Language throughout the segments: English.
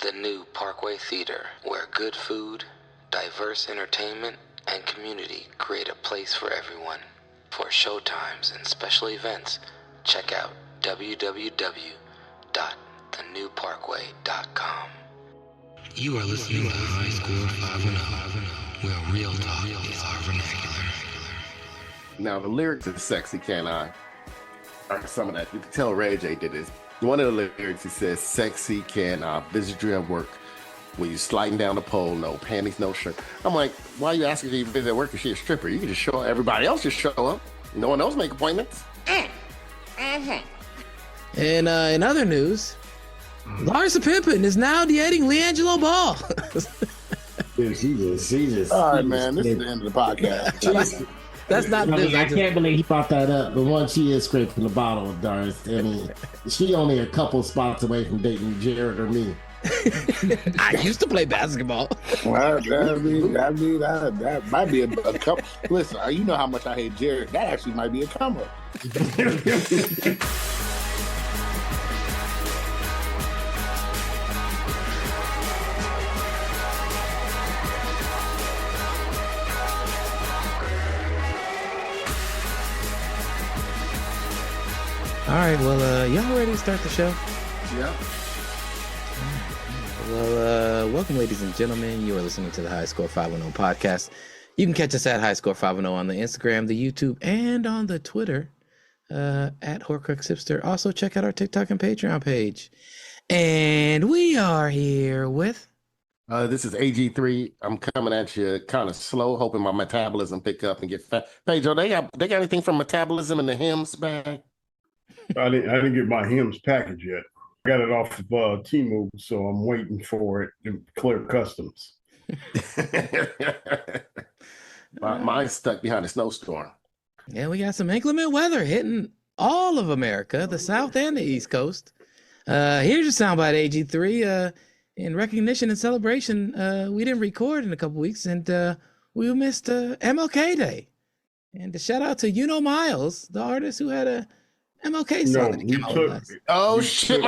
the new Parkway Theater, where good food, diverse entertainment, and community create a place for everyone. For showtimes and special events, check out www.thenewparkway.com. You are listening to High Score 510, where real talk is our vernacular. Now, the lyrics of Sexy Can I are some of that. You can tell Ray J did this. One of the lyrics, he says, "Sexy can I visit you at work when you sliding down the pole, no panties, no shirt." I'm like, why are you asking if you visit at work if she's a stripper? You can just show up. Everybody else just show up. No one else make appointments. And in other news, Larsa Pimpin is now dating LeAngelo Ball. Dude, she just. All right, man. This is the end of the podcast. That's not news. I can't believe he brought that up. But once she is scraping the bottle of Darth, I mean, she only a couple spots away from dating Jared or me. I used to play basketball. Well, that might be a couple. Listen, you know how much I hate Jared. That actually might be a come up. All right, well, y'all ready to start the show? Yeah. Well, welcome, ladies and gentlemen. You are listening to the High Score 510 podcast. You can catch us at High Score 510 on the Instagram, the YouTube, and on the Twitter at Horcrux Hipster. Also, check out our TikTok and Patreon page. And we are here with... This is AG3. I'm coming at you kind of slow, hoping my metabolism pick up and get fat. Pedro, they got anything from Metabolism in the Hims bag? I didn't get my Hims package yet. I got it off of Temu, so I'm waiting for it to clear customs. Mine's stuck behind a snowstorm. Yeah, we got some inclement weather hitting all of America, the South and the East Coast. Here's your soundbite, AG3. In recognition and celebration, we didn't record in a couple weeks, and we missed MLK Day. And a shout out to Miles, the artist who had a MLK song. My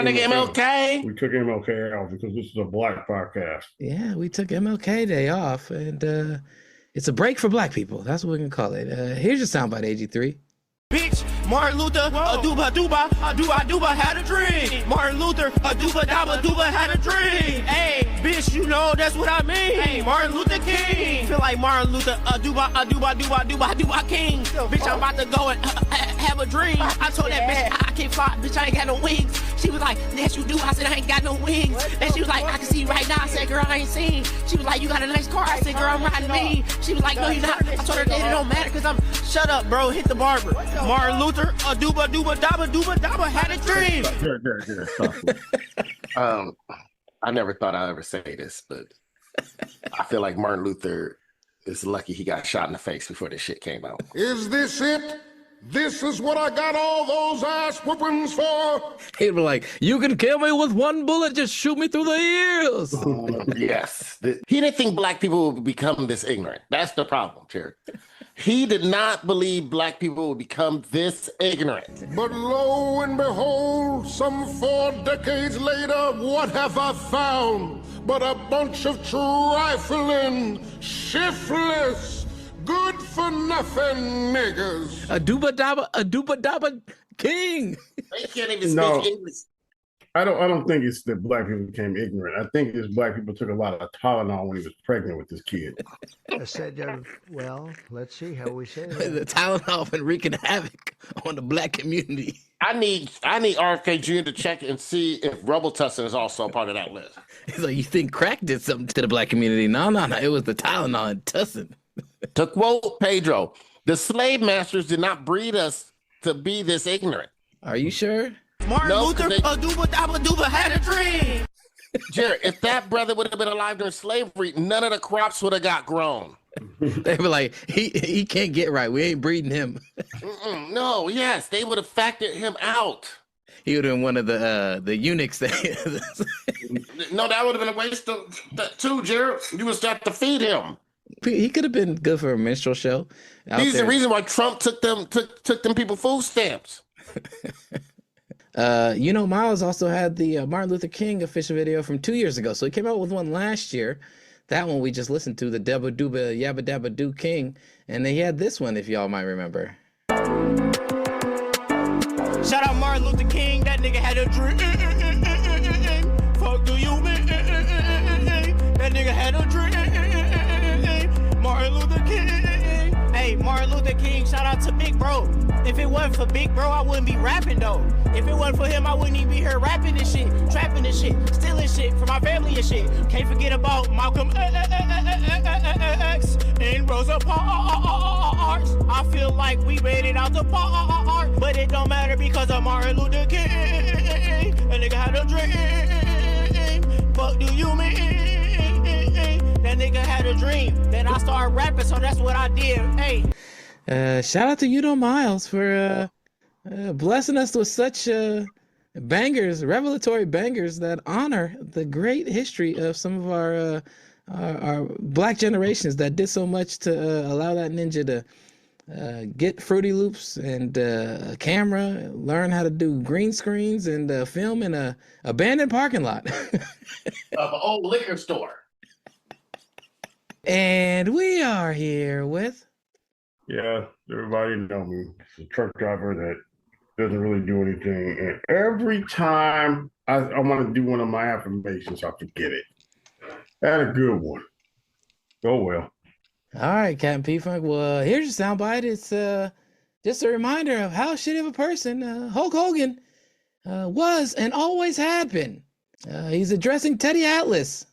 nigga MLK. We took MLK off because this is a black podcast. Yeah, we took MLK Day off, and it's a break for black people. That's what we can call it. Here's your soundbite, AG3. Bitch, Martin Luther, a dooba had a dream. Martin Luther, a dooba had a dream. Hey, bitch, you know that's what I mean. Hey, Martin Luther King. Feel like Martin Luther, a dooba king. Bitch, I'm about to go and have a dream. I told that bitch I can't fly, bitch, I ain't got no wings. She was like, yes, you do. I said, I ain't got no wings. And she was like, I can see right now. I said, girl, I ain't seen. She was like, you got a nice car. I said, girl, I'm riding me. She was like, no, you're not. I told her that it don't matter because I'm, shut up, bro, hit the barber. Martin Luther, a dooba had a dream. I never thought I'd ever say this, but I feel like Martin Luther is lucky he got shot in the face before this shit came out. Is this it? This is what I got all those ass whoopings for? He'd be like, you can kill me with one bullet, just shoot me through the ears. Yes. He didn't think black people would become this ignorant. That's the problem, Jared. He did not believe black people would become this ignorant. But lo and behold, some 4 decades later, what have I found but a bunch of trifling, shiftless, good-for-nothing niggas? A dooba king. They can't even speak English. I don't think it's that black people became ignorant. I think it's black people took a lot of Tylenol when he was pregnant with this kid. I said, well, let's see how we say it. The Tylenol been wreaking havoc on the black community. I need RFK Jr. to check and see if Robitussin is also part of that list. He's like, you think crack did something to the black community? No. It was the Tylenol and Tussin. To quote Pedro, the slave masters did not breed us to be this ignorant. Are you sure? Martin Luther, a dooba had a dream. Jared, if that brother would have been alive during slavery, none of the crops would have got grown. They were like, he can't get right. We ain't breeding him. No, yes, they would have factored him out. He would have been one of the eunuchs. No, that would have been a waste of that too, Jared. You would have to feed him. He could have been good for a minstrel show. He's the reason why Trump took them people food stamps. Miles also had the Martin Luther King official video from 2 years ago. So he came out with one last year. That one we just listened to, the Dubba Dooba Yabba Dabba Doo King. And then he had this one, if y'all might remember. Shout out Martin Luther King, that nigga had a dream. Fuck do you mean? That nigga had a dream. Martin Luther King. Hey, Martin Luther King, shout out to Big Bro. If it wasn't for Big Bro, I wouldn't be rapping though. If it wasn't for him, I wouldn't even be here rapping this shit, trapping this shit, stealing shit for my family and shit. Can't forget about Malcolm X and Rosa Parks. I feel like we made it out the park, but it don't matter because of Martin Luther King. A nigga had a dream. Fuck do you mean? That nigga had a dream. Then I started rapping, so that's what I did. Hey. Shout out to Miles for blessing us with such bangers, revelatory bangers that honor the great history of some of our black generations that did so much to allow that ninja to get Fruity Loops and a camera, learn how to do green screens and film in a abandoned parking lot Of an old liquor store. And we are here with... Yeah, everybody know me. It's a truck driver that doesn't really do anything. And every time I want to do one of my affirmations, I forget it. I had a good one. Oh, well. All right, Captain P-Funk. Well, here's your soundbite. It's just a reminder of how shitty of a person Hulk Hogan was and always had been. He's addressing Teddy Atlas,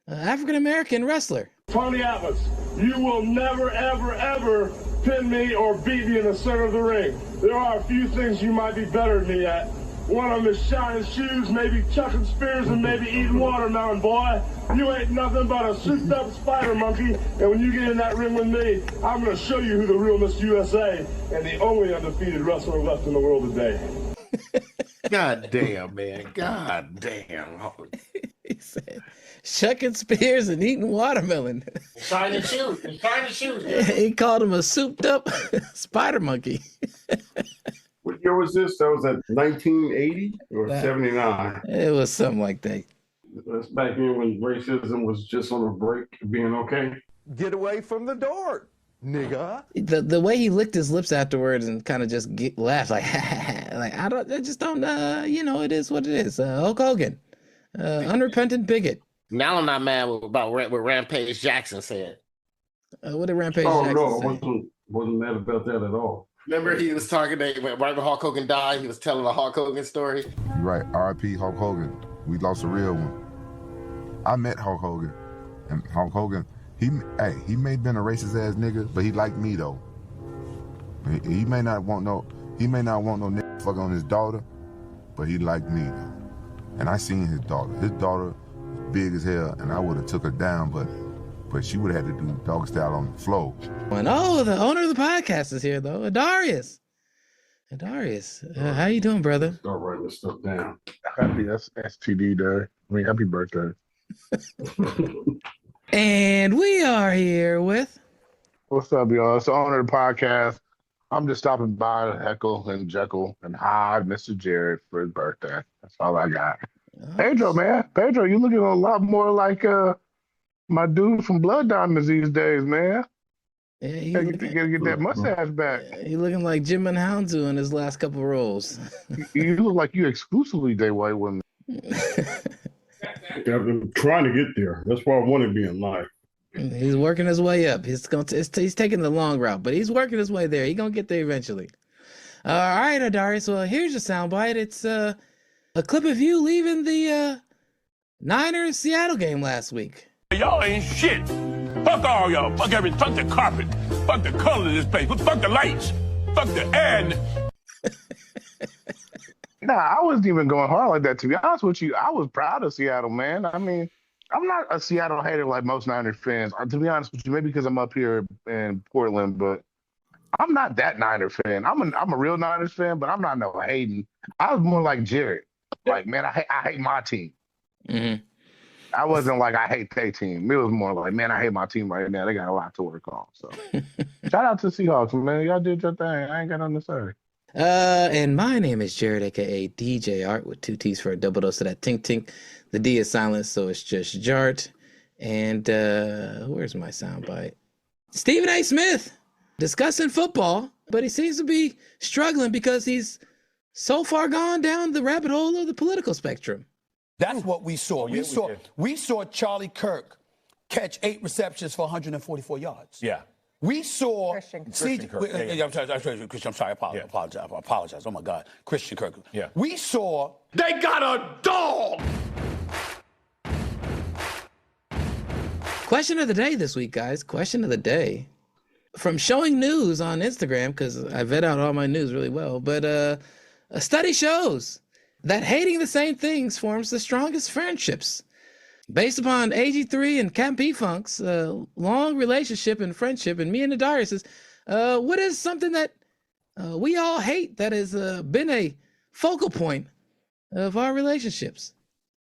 African-American wrestler. Tony Atlas, you will never, ever, ever pin me or beat me in the center of the ring. There are a few things you might be better than me at. One of them is shining shoes, maybe chucking spears, and maybe eating watermelon, boy. You ain't nothing but a souped-up spider monkey, and when you get in that ring with me, I'm going to show you who the real Miss USA and the only undefeated wrestler left in the world today. God damn, man. God damn. He said, shucking spears and eating watermelon. Shining shoes. Shining shoes. He called him a souped-up spider monkey. What year was this? That was at 1980 or 79? It was something like that. That's back then when racism was just on a break, being okay. Get away from the door, nigga. The way he licked his lips afterwards and kind of just laughed like, I just don't, it is what it is. Hulk Hogan, unrepentant bigot. Now I'm not mad about what Rampage Jackson said. What did Rampage Jackson say? I wasn't mad about that at all. Remember he was talking, right when Hulk Hogan died, he was telling a Hulk Hogan story? You're right, R.I.P. Hulk Hogan. We lost a real one. I met Hulk Hogan, and Hulk Hogan, he may have been a racist ass nigga, but he liked me though. He may not want no nigga fuck on his daughter, but he liked me though. And I seen his daughter. His daughter was big as hell, and I would have took her down, but she would have had to do dog style on the floor. And the owner of the podcast is here though, Adarius. How you doing, brother? Start writing this stuff down. Happy STD day. Happy birthday. And we are here with... What's up, y'all? It's the owner of the podcast. I'm just stopping by to heckle and jekyll and hide Mr. Jared for his birthday. That's all I got. Pedro, man. Pedro, you looking a lot more like my dude from Blood Diamonds these days, man. Yeah, you gotta get that mustache back. He looking like Jim and Houndsoo in his last couple of roles. You look like you exclusively date white women. I'm trying to get there. That's where I want to be in life. He's working his way up. He's taking the long route, but he's working his way there. He's gonna get there eventually. All right, Adarius. Well, here's your soundbite. It's a clip of you leaving the Niners Seattle game last week. Y'all ain't shit. Fuck all y'all. Fuck everything. Fuck the carpet. Fuck the color of this place. Fuck the lights. Fuck the air. Nah, I wasn't even going hard like that, to be honest with you. I was proud of Seattle, man. I mean, I'm not a Seattle hater like most Niners fans. To be honest with you, maybe because I'm up here in Portland, but I'm not that Niners fan. I'm a real Niners fan, but I'm not no hating. I was more like Jared. Like, man, I hate my team. Mm-hmm. I wasn't like I hate their team. It was more like, man, I hate my team right now. They got a lot to work on. So shout out to Seahawks, man. Y'all did your thing. I ain't got nothing to say. And my name is Jared, aka DJ Art, with 2 T's for a double dose of that tink tink. The D is silent, so it's just Jart. And where's my soundbite? Stephen A. Smith discussing football, but he seems to be struggling because he's so far gone down the rabbit hole of the political spectrum. That's what we saw. We saw Charlie Kirk catch 8 receptions for 144 yards. Yeah. We saw Christian Kirk. I'm sorry. I apologize. Oh my God, Christian Kirk. Yeah. We saw they got a dog. Question of the day this week, guys. Question of the day. From Showing News on Instagram, because I vet out all my news really well, but a study shows that hating the same things forms the strongest friendships. Based upon AG3 and Camp P-Funk's long relationship and friendship, and me and Nadarius is, what is something that we all hate that has been a focal point of our relationships?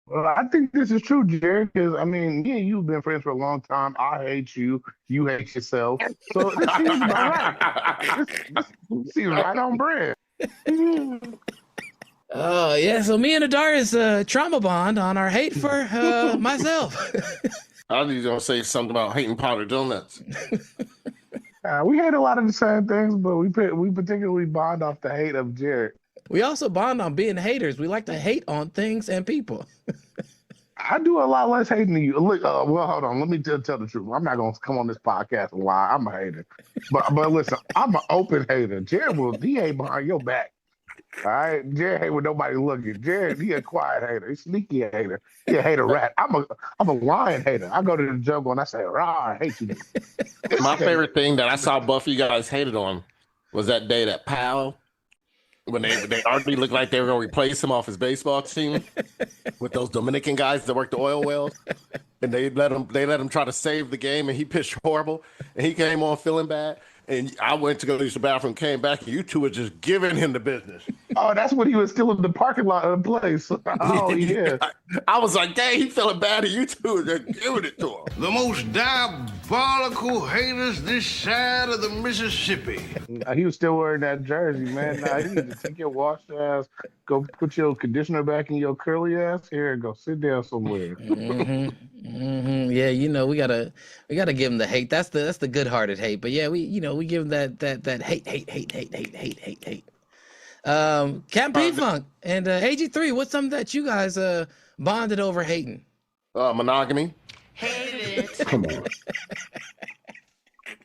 Well, I think this is true, Jared, because, I mean, me and you have been friends for a long time. I hate you. You hate yourself. So this seems about right. This seems right on brand. Oh, yeah. So me and Adarius trauma bond on our hate for myself. I was going to say something about hating powdered donuts. We hate a lot of the same things, but we particularly bond off the hate of Jared. We also bond on being haters. We like to hate on things and people. I do a lot less hating than you. Look, well, hold on. Let me tell the truth. I'm not going to come on this podcast and lie. I'm a hater. But listen, I'm an open hater. Jared he hate behind your back. All right? Jared hate with nobody looking. Jared, he a quiet hater. He's sneaky hater. He a hater rat. I'm a lion hater. I go to the jungle and I say, rah, I hate you. My favorite thing that I saw Buffy guys hated on was that day that Pal, when they already looked like they were going to replace him off his baseball team with those Dominican guys that work the oil wells, and they let him try to save the game, and he pitched horrible, and he came on feeling bad, and I went to go use the bathroom, came back, and you two were just giving him the business. Oh, that's when he was still in the parking lot of the place. Oh, yeah. I was like, dang, he feeling bad, and you two were just giving it to him. The most diabolical haters this side of the Mississippi. He was still wearing that jersey, man. Nah, you need to take your wash ass, go put your conditioner back in your curly ass here, and go sit down somewhere. Yeah, you know, we gotta give him the hate. That's the good-hearted hate. But yeah, we give him that hate. Camp P-Funk and AG3, what's something that you guys bonded over hating? Monogamy. Hate it. Come on.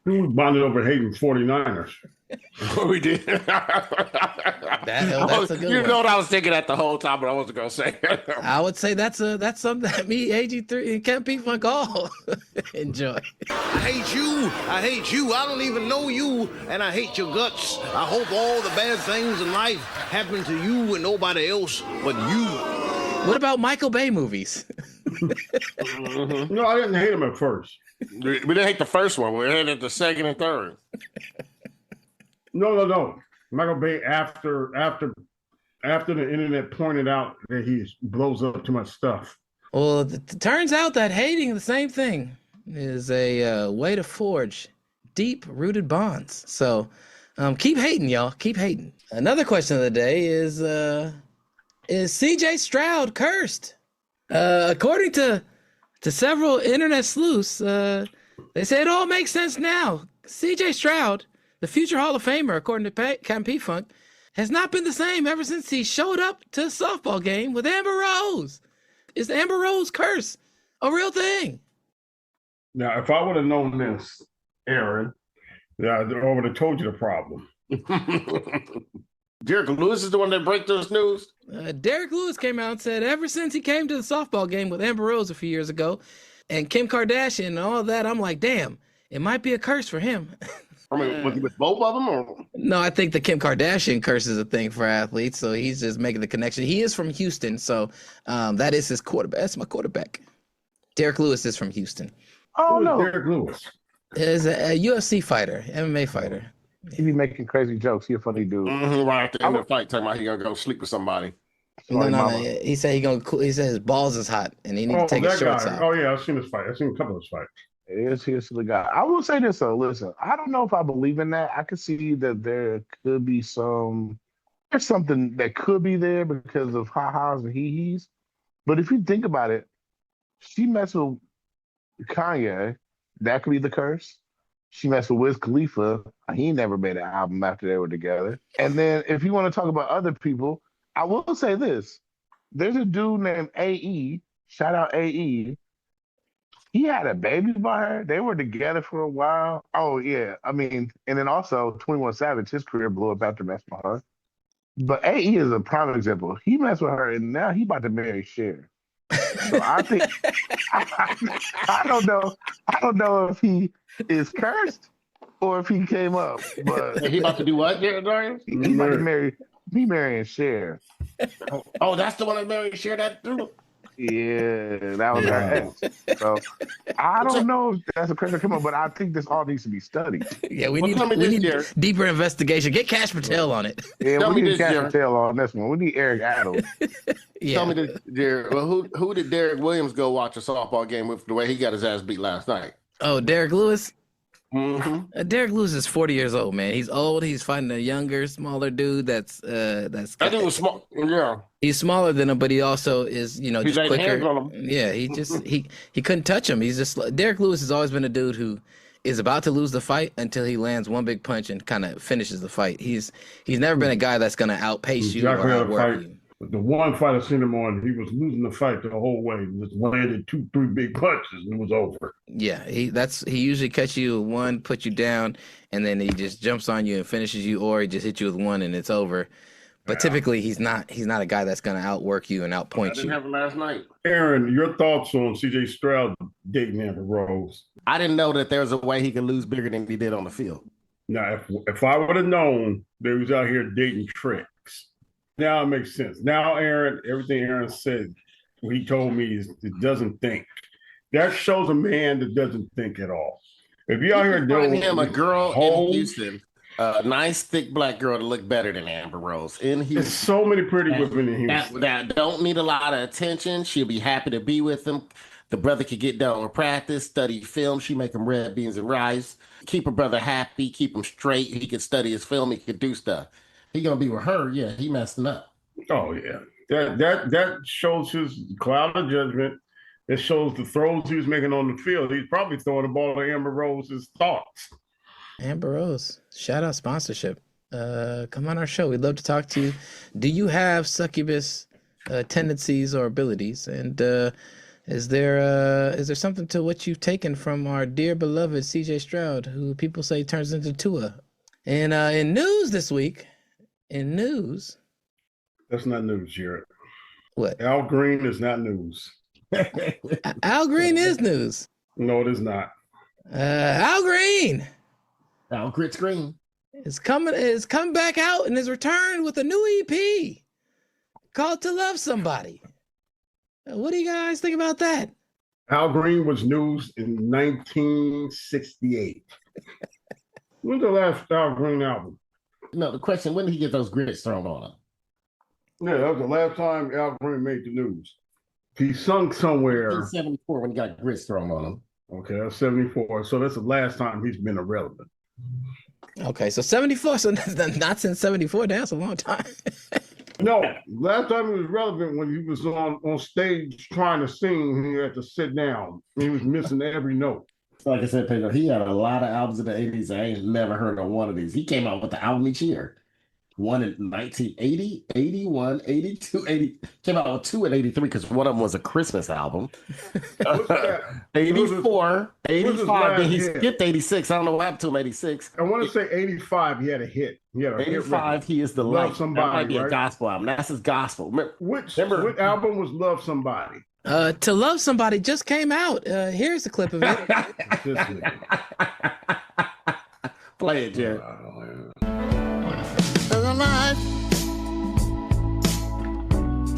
We bonded over hating 49ers. We did. That's a good you one. know what I was thinking at the whole time, but I wasn't gonna say it. I would say that's something that me, AG3, and Camp P-Funk all enjoy. I hate you. I hate you. I don't even know you, and I hate your guts. I hope all the bad things in life happen to you and nobody else but you. What about Michael Bay movies? No, I didn't hate him at first. We didn't hate the first one. We hated the second and third. No. Michael Bay after the internet pointed out that he blows up too much stuff. Well, it turns out that hating the same thing is a way to forge deep-rooted bonds. So keep hating, y'all. Keep hating. Another question of the day is CJ Stroud cursed? According to several internet sleuths, they say it all makes sense now. CJ Stroud, the future Hall of Famer, according to Camp P-Funk, has not been the same ever since he showed up to a softball game with Amber Rose. Is the Amber Rose curse a real thing? Now, if I would have known this, Aaron, I would have told you the problem. Derek Lewis is the one that break those news? Derek Lewis came out and said ever since he came to the softball game with Amber Rose a few years ago and Kim Kardashian and all that, I'm like, damn, it might be a curse for him. I mean, was he with both of them? Or? No, I think the Kim Kardashian curse is a thing for athletes, so he's just making the connection. He is from Houston, so that is his quarterback. That's my quarterback. Derek Lewis is from Houston. Oh, no. Derek Lewis is a UFC fighter, MMA fighter. He be making crazy jokes. He a funny dude. Right after the end of the fight, talking about he gonna go sleep with somebody. No. He said he said his balls is hot and he need to take his shorts off. Oh yeah, I've seen his fight. I've seen a couple of his fights. Here's the guy. I will say this though. Listen, I don't know if I believe in that. I could see that there could be some there's something that could be there because of ha-has and hee-hees. But if you think about it, she messed with Kanye. That could be the curse. She messed with Wiz Khalifa. He never made an album after they were together. And then if you want to talk about other people, I will say this. There's a dude named AE, shout out AE. He had a baby by her. They were together for a while. Oh, yeah. I mean, and then also 21 Savage, his career blew up after messing with her. But AE is a prime example. He messed with her, and now he about to marry Cher. So I think I don't know. I don't know if he is cursed or if he came up. But he about to do what, Darius? He about to marrying Cher. Oh, that's the one that married Cher that through. Yeah, that was her ex. So I don't know if that's a curse that come up, but I think this all needs to be studied. Yeah, we need deeper investigation. Get Cash Patel on it. Yeah, we need Cash Patel on this one. We need Eric Adams. Tell me this, Derek. Well, who did Derek Williams go watch a softball game with the way he got his ass beat last night? Oh, Derek Lewis? Mm-hmm. Derek Lewis is 40 years old, man. He's old. He's fighting a younger, smaller dude. That dude was small. Yeah, he's smaller than him, but he also is, just quicker. Yeah, he couldn't touch him. He's just Derek Lewis has always been a dude who is about to lose the fight until he lands one big punch and kind of finishes the fight. He's never been a guy that's going to outpace you or outwork you. The one fight I seen him on, he was losing the fight the whole way. He just landed 2-3 big punches and it was over. Yeah, he usually catch you with one, put you down, and then he just jumps on you and finishes you, or he just hits you with one and it's over. But typically he's not a guy that's gonna outwork you and outpoint you. Didn't happen last night. Aaron, your thoughts on CJ Stroud dating Amber Rose? I didn't know that there was a way he could lose bigger than he did on the field. Now, if I would have known they was out here dating tricks, now it makes sense. Now, Aaron, everything Aaron said, what he told me is it doesn't think. That shows a man that doesn't think at all. If you out here doing him a girl in Houston, a nice thick black girl to look better than Amber Rose in Houston. There's so many pretty women in Houston that don't need a lot of attention. She'll be happy to be with him. The brother could get down with practice, study film. She make him red beans and rice. Keep her brother happy. Keep him straight. He could study his film. He could do stuff. He gonna be with her. Yeah, he messing up. Oh yeah, that shows his cloud of judgment. It shows the throws he was making on the field. He's probably throwing the ball to Amber Rose's thoughts. Amber Rose, shout out sponsorship. Come on our show. We'd love to talk to you. Do you have succubus tendencies or abilities? And is there something to what you've taken from our dear beloved CJ Stroud, who people say turns into Tua? And in news this week. In news. That's not news, Jared. What? Al Green is not news. Al Green is news. No, it is not. Al Green. Al Grits Green. Is come back out and is returned with a new EP called To Love Somebody. What do you guys think about that? Al Green was news in 1968. When's the last Al Green album? No, the question, when did he get those grits thrown on him? Yeah, that was the last time Al Green made the news. He sung somewhere. In 74 when he got grits thrown on him. Okay, that's 74. So that's the last time he's been irrelevant. Okay, so 74. So not since 74. That's a long time. No, last time he was relevant when he was on stage trying to sing. He had to sit down. He was missing every note. Like I said, Pedro, he had a lot of albums in the 80s. I ain't never heard of one of these. He came out with the album each year. One in 1980, 81, 82, 80. Came out with two in 83 because one of them was a Christmas album. 84, 85. Then he skipped 86. I don't know what happened to him 86. I want to say 85, he had a hit. He had a 85, hit he is the Love light. Somebody, that might be right? a gospel album. That's his gospel. What album was Love Somebody? To Love Somebody just came out. Here's a clip of it. Play it, Jared. There's a light,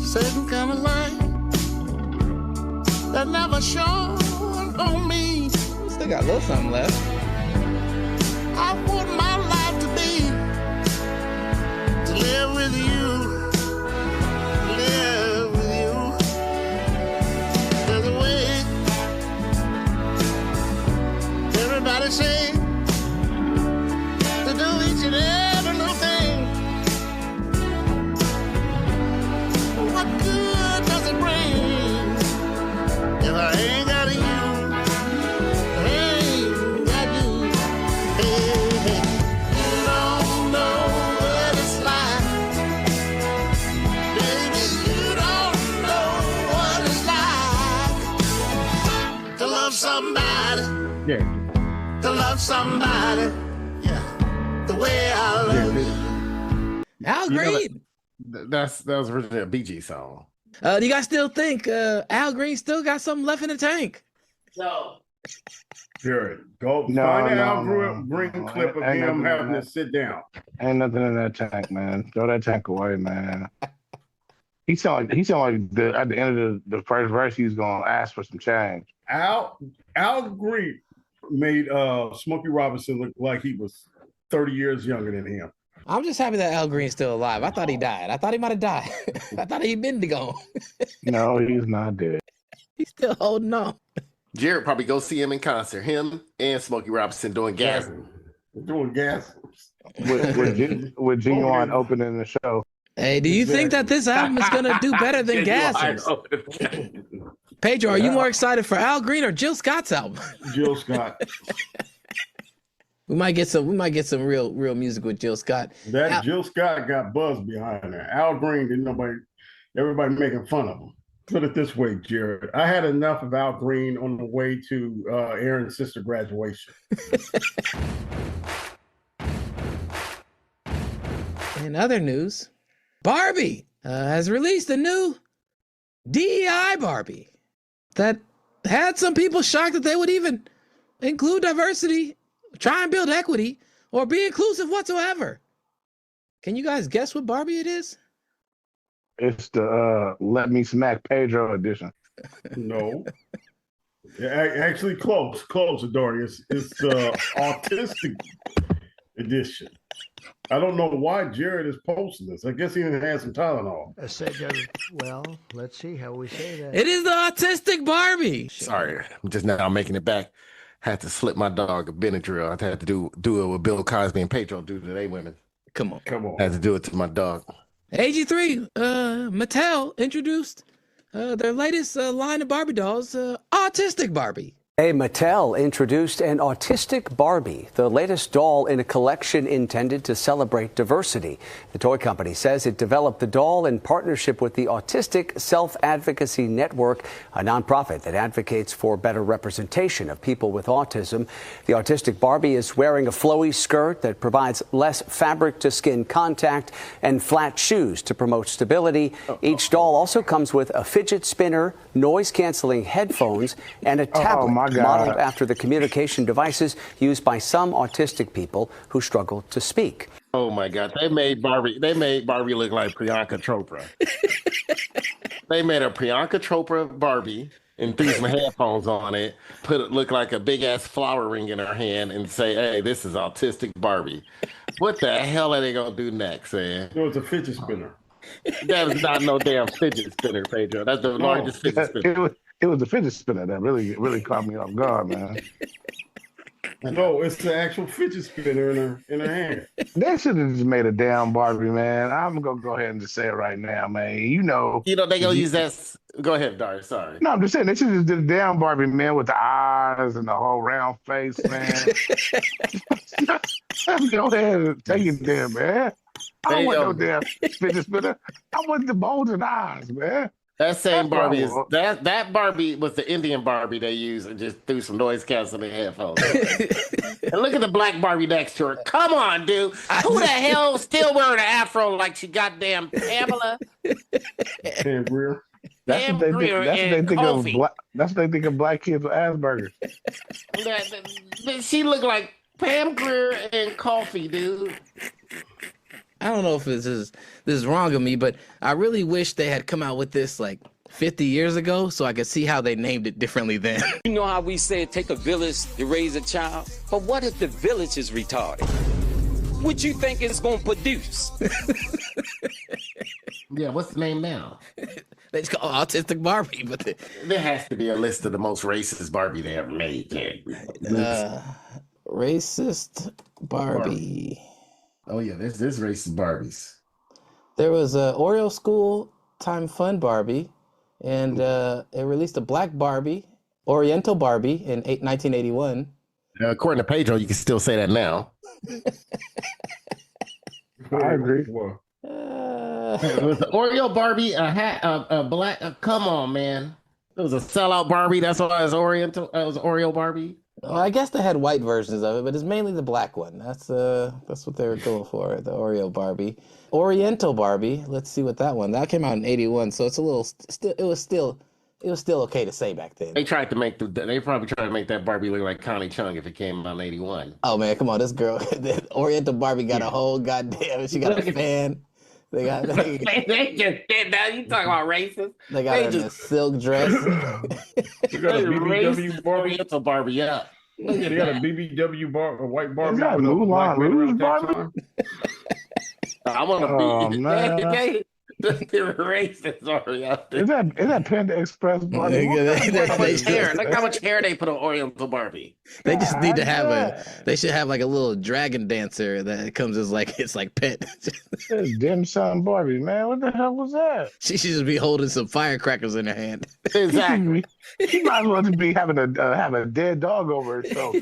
Satan kind of light that never shone on me. Still got a little something left. I want my life to live with you, live with you. There's a way. Everybody say to do each and every little thing. somebody. Yeah. To love somebody. Yeah. The way I love you. Al Green. That was originally a Bee Gees song. Do you guys still think Al Green still got something left in the tank? No. Jared, go find an Al Green clip of him having to sit down. Ain't nothing in that tank, man. Throw that tank away, man. He sound like at the end of the first verse, he's gonna ask for some change. Al Green made Smokey Robinson look like he was 30 years younger than him. I'm just happy that Al Green's still alive. I thought he died. I thought he might have died. I thought he'd been gone. No, he's not dead. He's still holding on. Jared probably go see him in concert. Him and Smokey Robinson doing gas. Doing gas. With Genuine opening the show. Hey, do you think that this album is going to do better than Gassers? Pedro, are you more excited for Al Green or Jill Scott's album? Jill Scott. We might get some real music with Jill Scott. Jill Scott got buzz behind her. Al Green didn't everybody making fun of him. Put it this way, Jared. I had enough of Al Green on the way to Aaron's sister graduation. In other news, Barbie has released a new DEI Barbie that had some people shocked that they would even include diversity, try and build equity, or be inclusive whatsoever. Can you guys guess what Barbie it is? It's the Let Me Smack Pedro edition. No. Actually, close, Adoree. It's the Autistic edition. I don't know why Jared is posting this. I guess he didn't have some Tylenol. Well, let's see how we say that. It is the Autistic Barbie. Sorry, I'm just now making it back. Had to slip my dog a Benadryl. I had to do it with Bill Cosby and Pedro do to they women. Come on. Had to do it to my dog. AG3, Mattel introduced their latest line of Barbie dolls, Autistic Barbie. Mattel introduced an Autistic Barbie, the latest doll in a collection intended to celebrate diversity. The toy company says it developed the doll in partnership with the Autistic Self-Advocacy Network, a nonprofit that advocates for better representation of people with autism. The Autistic Barbie is wearing a flowy skirt that provides less fabric-to-skin contact and flat shoes to promote stability. Each doll also comes with a fidget spinner, noise-canceling headphones, and a tablet. Modeled after the communication devices used by some autistic people who struggle to speak. Oh my God! They made Barbie look like Priyanka Chopra. They made a Priyanka Chopra Barbie and threw some headphones on it, look like a big ass flower ring in her hand, and say, "Hey, this is Autistic Barbie." What the hell are they gonna do next, man? No, it's a fidget spinner. That is not no damn fidget spinner, Pedro. That's the largest fidget spinner. It was the fidget spinner that really caught me off guard, man. No, it's the actual fidget spinner in her hand. They should have just made a damn Barbie, man. I'm gonna go ahead and just say it right now, man. You know they gonna use that. Go ahead, Dari. Sorry. No, I'm just saying they should have just did a damn Barbie, man, with the eyes and the whole round face, man. Go ahead and take it there, man. I don't want no damn fidget spinner. I want the bulging eyes, man. That same Barbie is that Barbie was the Indian Barbie they used and just threw some noise canceling headphones. And look at the black Barbie next to her. Come on, dude. Who the hell still wearing an afro like she goddamn Pamela? Pam Grier. That's what they think of black kids with Asperger's. She looked like Pam Grier and Coffee, dude. I don't know if this is wrong of me, but I really wish they had come out with this like 50 years ago so I could see how they named it differently then. You know how we say it take a village to raise a child? But what if the village is retarded? What you think it's going to produce? Yeah, what's the name now? They just call Autistic Barbie, but there has to be a list of the most racist Barbie they ever made. Racist Barbie. Oh yeah, there's racist Barbies. There was a Oreo School Time Fun Barbie, and it released a Black Barbie, Oriental Barbie in 1981. According to Pedro, you can still say that now. I agree. With the Oreo Barbie, a hat, a black. Come on, man. It was a sellout Barbie. That's why it was Oriental. It was Oreo Barbie. Well, I guess they had white versions of it, but it's mainly the black one. That's what they were going for, the Oreo Barbie. Oriental Barbie. Let's see what that one. That came out in '81, so it's a little still. It was still okay to say back then. They probably tried to make that Barbie look like Connie Chung if it came out in '81. Oh man, come on, this girl, the Oriental Barbie got a whole goddamn. She got a fan. They just did that. You talking about racist? They got her in a silk dress. You got a BBW Barbie. It's a Barbie, yeah. They got a BBW bar, a white Barbie. Is that with a black Moulin Rouge ring around Barbie? I want to Oh, be man. they're racist already out there. Is that Panda Express Barbie? Look how much hair they put on Oriental Barbie. They just need to have they should have like a little dragon dancer that comes as like, it's like pet. That's dim sum Barbie, man. What the hell was that? She should just be holding some firecrackers in her hand. Exactly. She might as well just be having have a dead dog over her shoulder.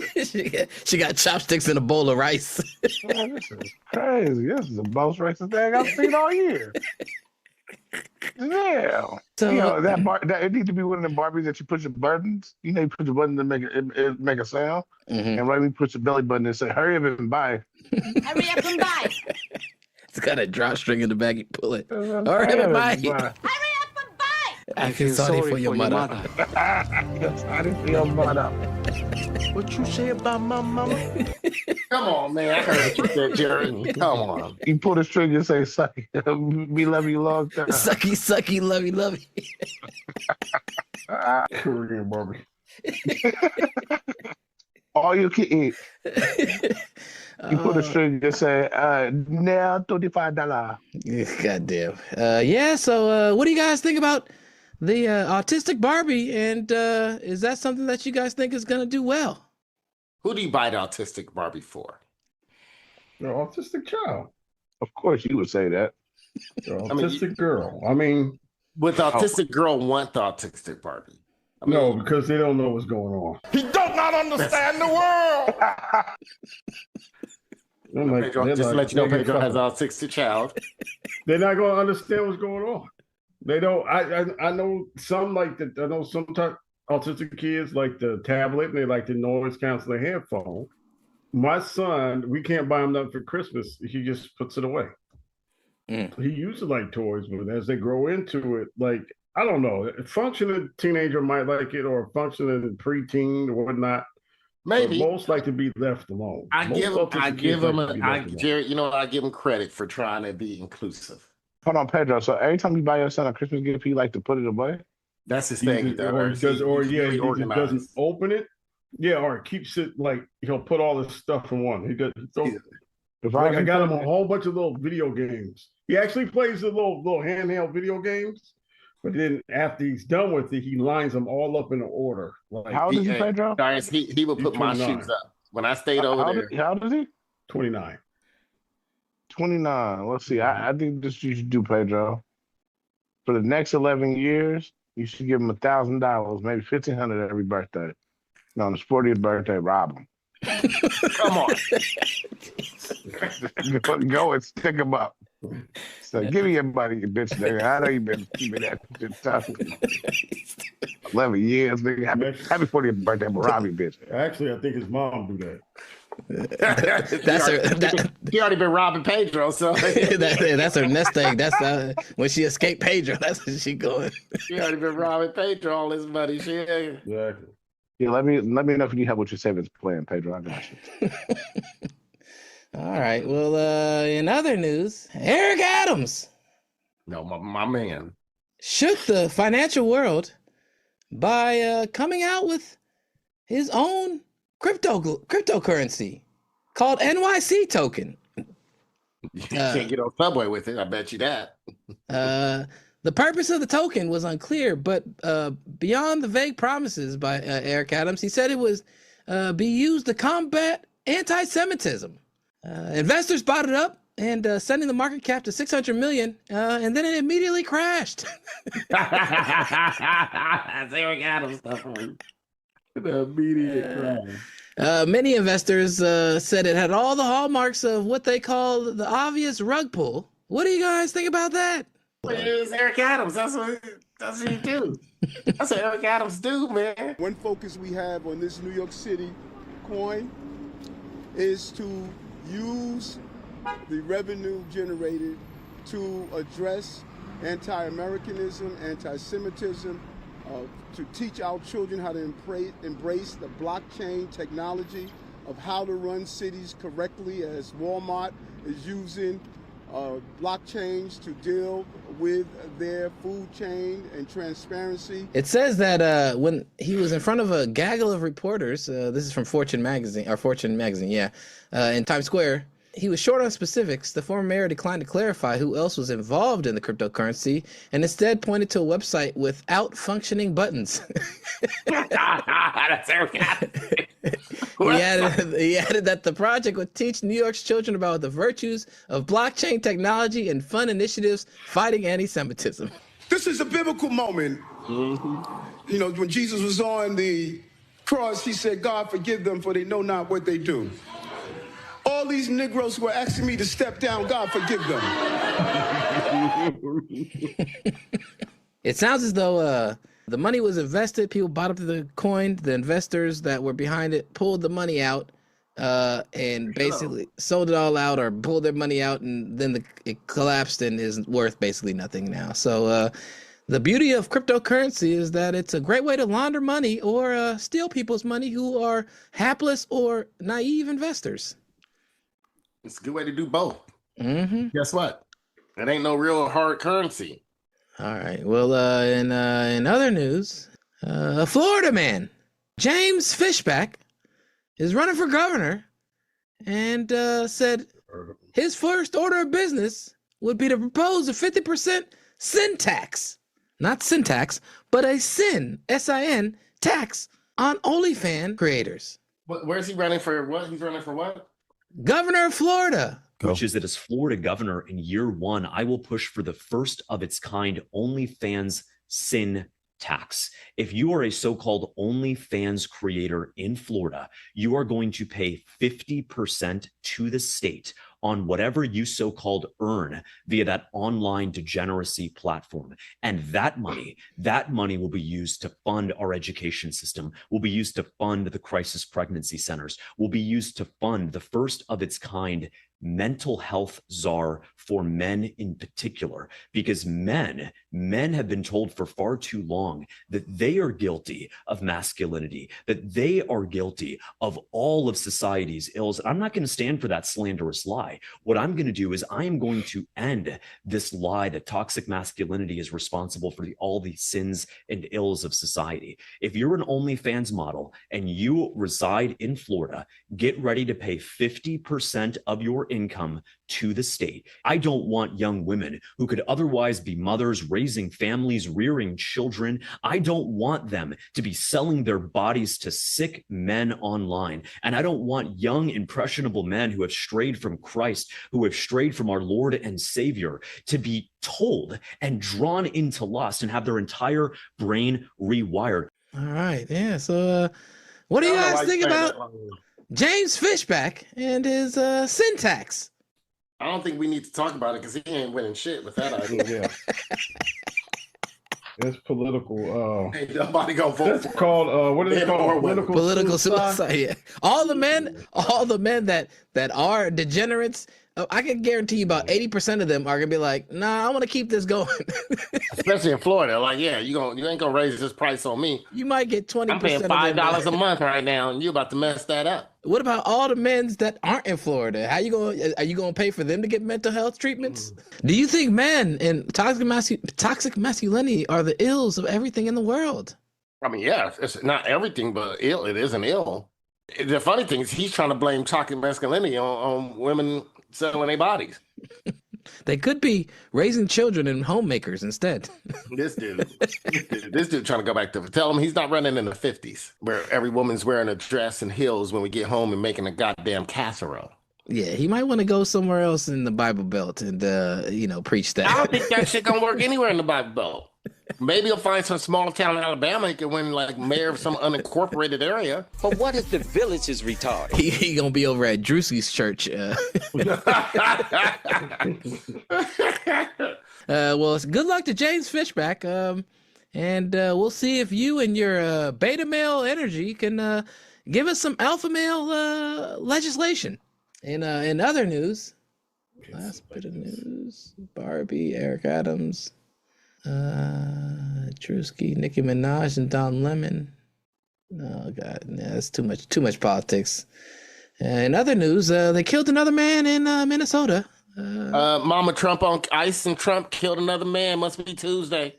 she got chopsticks and a bowl of rice. Man, this is crazy. This is the most racist thing I've seen all year. Yeah. So, you know, that it needs to be one of them Barbies that you push your buttons. You know, you push the button to it make a sound. And right when you push the belly button, it say, hurry up and buy. Hurry up and buy. It's got a drawstring in the back. You pull it. Hurry up and buy. Hurry up and buy. I feel sorry for your mother. Sorry for your mother. What you say about my mama? Come on, man. I heard what you said, Jerry. Come on. You pull the string and say, sucky. We love you long time. Sucky, sucky, lovey, lovey. Korean Barbie. All you can eat. You pull the string and say, now $35. Goddamn. Yeah, so what do you guys think about the Autistic Barbie? And is that something that you guys think is going to do well? Who do you buy the Autistic Barbie for? The autistic child. Of course you would say that. The autistic girl. I mean, would the autistic girl want the Autistic Barbie? No, because they don't know what's going on. He does not understand the world. Just let you know, Pedro has an autistic child. They're not going to understand what's going on. They don't. I know some like that. I know some autistic kids like the tablet and they like the noise canceling headphone. My son, we can't buy him nothing for Christmas. He just puts it away. He used to like toys, but as they grow into it, like, I don't know, a functioning teenager might like it, or a functioning preteen or whatnot. Maybe. But most like to be left alone. I give him Jerry, you know, I give him credit for trying to be inclusive. Hold on, Pedro. So every time you buy your son a Christmas gift, he like to put it away? That's his thing. He doesn't open it. Yeah, or keeps it like he'll put all this stuff in one. He does. I got him a whole bunch of little video games. He actually plays the little handheld video games, but then after he's done with it, he lines them all up in order. Like, how old is he, Pedro? Guys, he would put my shoes up when I stayed over there. How old is he? 29. 29. Let's see. I think this you should do, Pedro. For the next 11 years, you should give him $1,000, maybe $1,500 every birthday. And on his 40th birthday, rob him. Come on. Go and stick him up. So give me your money, you bitch, nigga. I know you've been keeping that shit tough. 11 years, nigga. Happy 40th birthday, but rob you, bitch. Actually, I think his mom do that. He already been robbing Pedro, so that's her nest egg. That's when she escaped Pedro. That's where she going. She already been robbing Pedro all his money. Exactly. Yeah, let me know if you need help with your savings plan, Pedro. I got you. All right. Well, in other news, Eric Adams. No, my man. Shook the financial world by coming out with his own cryptocurrency called NYC token. You can't get on Subway with it. I bet you that. The purpose of the token was unclear, but beyond the vague promises by Eric Adams, he said it was be used to combat anti-Semitism. Investors bought it up and sending the market cap to 600 million, and then it immediately crashed. That's Eric Adams stuff. The immediate crash. Many investors said it had all the hallmarks of what they call the obvious rug pull. What do you guys think about that? It's Eric Adams. That's what he do. That's what Eric Adams do, man. One focus we have on this New York City coin is to use the revenue generated to address anti-Americanism, anti-Semitism, to teach our children how to embrace the blockchain technology of how to run cities correctly, as Walmart is using blockchains to deal with their food chain and transparency. It says that when he was in front of a gaggle of reporters, this is from Fortune magazine, in Times Square, he was short on specifics. The former mayor declined to clarify who else was involved in the cryptocurrency and instead pointed to a website without functioning buttons. That's Eric Adams. He added that the project would teach New York's children about the virtues of blockchain technology and fund initiatives fighting anti-Semitism. This is a biblical moment. You know, when Jesus was on the cross, he said, God, forgive them, for they know not what they do. All these Negroes who are asking me to step down, God, forgive them. It sounds as though the money was invested. People bought up the coin. The investors that were behind it pulled the money out and basically sold it all out or pulled their money out, and then it collapsed and is worth basically nothing now. So the beauty of cryptocurrency is that it's a great way to launder money or steal people's money who are hapless or naive investors. It's a good way to do both. Mm-hmm. Guess what? It ain't no real hard currency. All right. Well, in other news, a Florida man, James Fishback, is running for governor and said his first order of business would be to propose a 50% sin tax. Not syntax, but a sin, S-I-N, tax on OnlyFans creators. Where's he running for? What? He's running for what? Governor of Florida. Which is that as Florida governor in year one, I will push for the first of its kind OnlyFans sin tax. If you are a so-called OnlyFans creator in Florida, you are going to pay 50% to the state on whatever you so-called earn via that online degeneracy platform. And that money will be used to fund our education system, will be used to fund the crisis pregnancy centers, will be used to fund the first of its kind mental health czar for men in particular, because men have been told for far too long that they are guilty of masculinity, that they are guilty of all of society's ills. I'm not going to stand for that slanderous lie. What I'm going to do is I am going to end this lie that toxic masculinity is responsible for all the sins and ills of society. If you're an OnlyFans model and you reside in Florida, get ready to pay 50% of your income to the state. I don't want young women who could otherwise be mothers, raising families, rearing children. I don't want them to be selling their bodies to sick men online. And I don't want young, impressionable men who have strayed from Christ, who have strayed from our Lord and Savior, to be told and drawn into lust and have their entire brain rewired. All right. Yeah. So what do you guys think about James Fishback and his syntax? I don't think we need to talk about it because he ain't winning shit with that idea. Yeah. It's political. Ain't nobody gonna vote. That's called what is it called? Political suicide. Yeah. All the men that are degenerates. I can guarantee you about 80% of them are gonna be like, nah, I want to keep this going. Especially in Florida, like, yeah, you ain't gonna raise this price on me. You might get 20%. I'm paying $5 a month right now, and you about to mess that up. What about all the men that aren't in Florida? Are you gonna pay for them to get mental health treatments? Do you think men and toxic masculinity are the ills of everything in the world? I mean, yeah, it's not everything, but ill. It is an ill. The funny thing is, he's trying to blame toxic masculinity on women selling their bodies. They could be raising children and homemakers instead. This dude trying to go back to tell him he's not running in the 50s where every woman's wearing a dress and heels when we get home and making a goddamn casserole. Yeah, he might want to go somewhere else in the Bible Belt and preach that. I don't think that shit gonna work anywhere in the Bible Belt. Maybe he'll find some small town in Alabama. He could win like mayor of some unincorporated area. But what if the village is retarded? He gonna be over at Drewski's church. Well, good luck to James Fishback. And we'll see if you and your beta male energy can give us some alpha male legislation. In other news, last bit of news: Barbie, Eric Adams, Drewski, Nicki Minaj, and Don Lemon. Oh God, that's too much politics. In other news, they killed another man in Minnesota. Mama Trump on ice, and Trump killed another man. Must be Tuesday.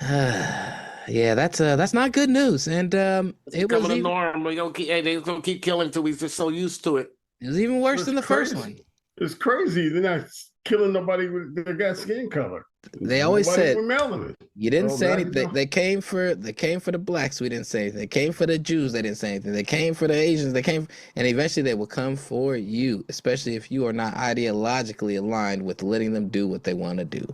Yeah, that's not good news. And it was a norm. They're gonna keep killing until we're just so used to it. It was even worse than the first one. It's crazy. They're not killing nobody with their got skin color. They always Nobody said with melanin. you didn't say God, anything. They came for the blacks. We didn't say anything. They came for the Jews. They didn't say anything. They came for the Asians. And eventually they will come for you, especially if you are not ideologically aligned with letting them do what they want to do.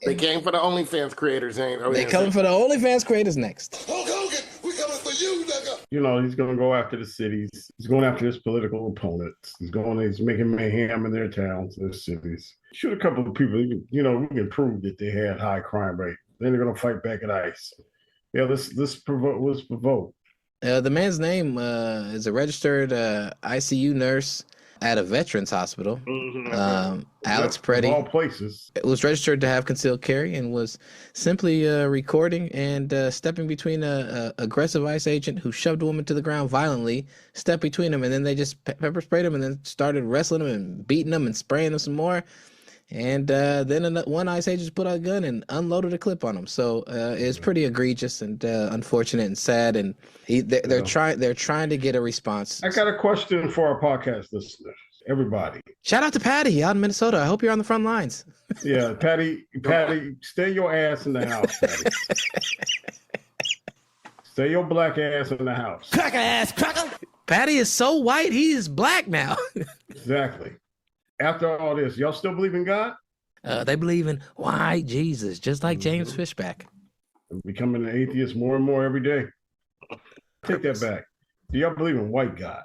They came for the OnlyFans creators. They coming for the OnlyFans creators next. Hulk Hogan, we coming for you, nigga. You know, he's going to go after the cities. He's going after his political opponents. He's making mayhem in their towns, their cities. Shoot a couple of people. You know, we can prove that they had high crime rate. Then they're going to fight back at ICE. Yeah, let's provoke. The man's name is a registered ICU nurse at a veterans hospital. Alex Pretti. Of all places. It was registered to have concealed carry and was simply recording and stepping between a aggressive ICE agent who shoved a woman to the ground violently, stepped between them, and then they just pepper sprayed him and then started wrestling him and beating him and spraying him some more. And then one ICE agent put out a gun and unloaded a clip on him. So it's pretty egregious and unfortunate and sad. And they're trying to get a response. I got a question for our podcast listeners. Everybody. Shout out to Patty out in Minnesota. I hope you're on the front lines. Yeah, Patty, stay your ass in the house, Patty. Stay your black ass in the house. Cracker ass, cracker. Patty is so white, he is black now. Exactly. After all this, y'all still believe in God? They believe in white Jesus, just like James Fishback. I'm becoming an atheist more and more every day. Take that back. Do y'all believe in white God?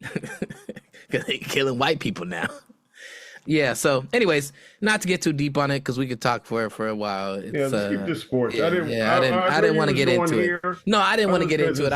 Because they're killing white people now. Yeah, so anyways, not to get too deep on it because we could talk for a while. Let's keep this sports. I didn't want to get into it. No, I didn't want to get into it.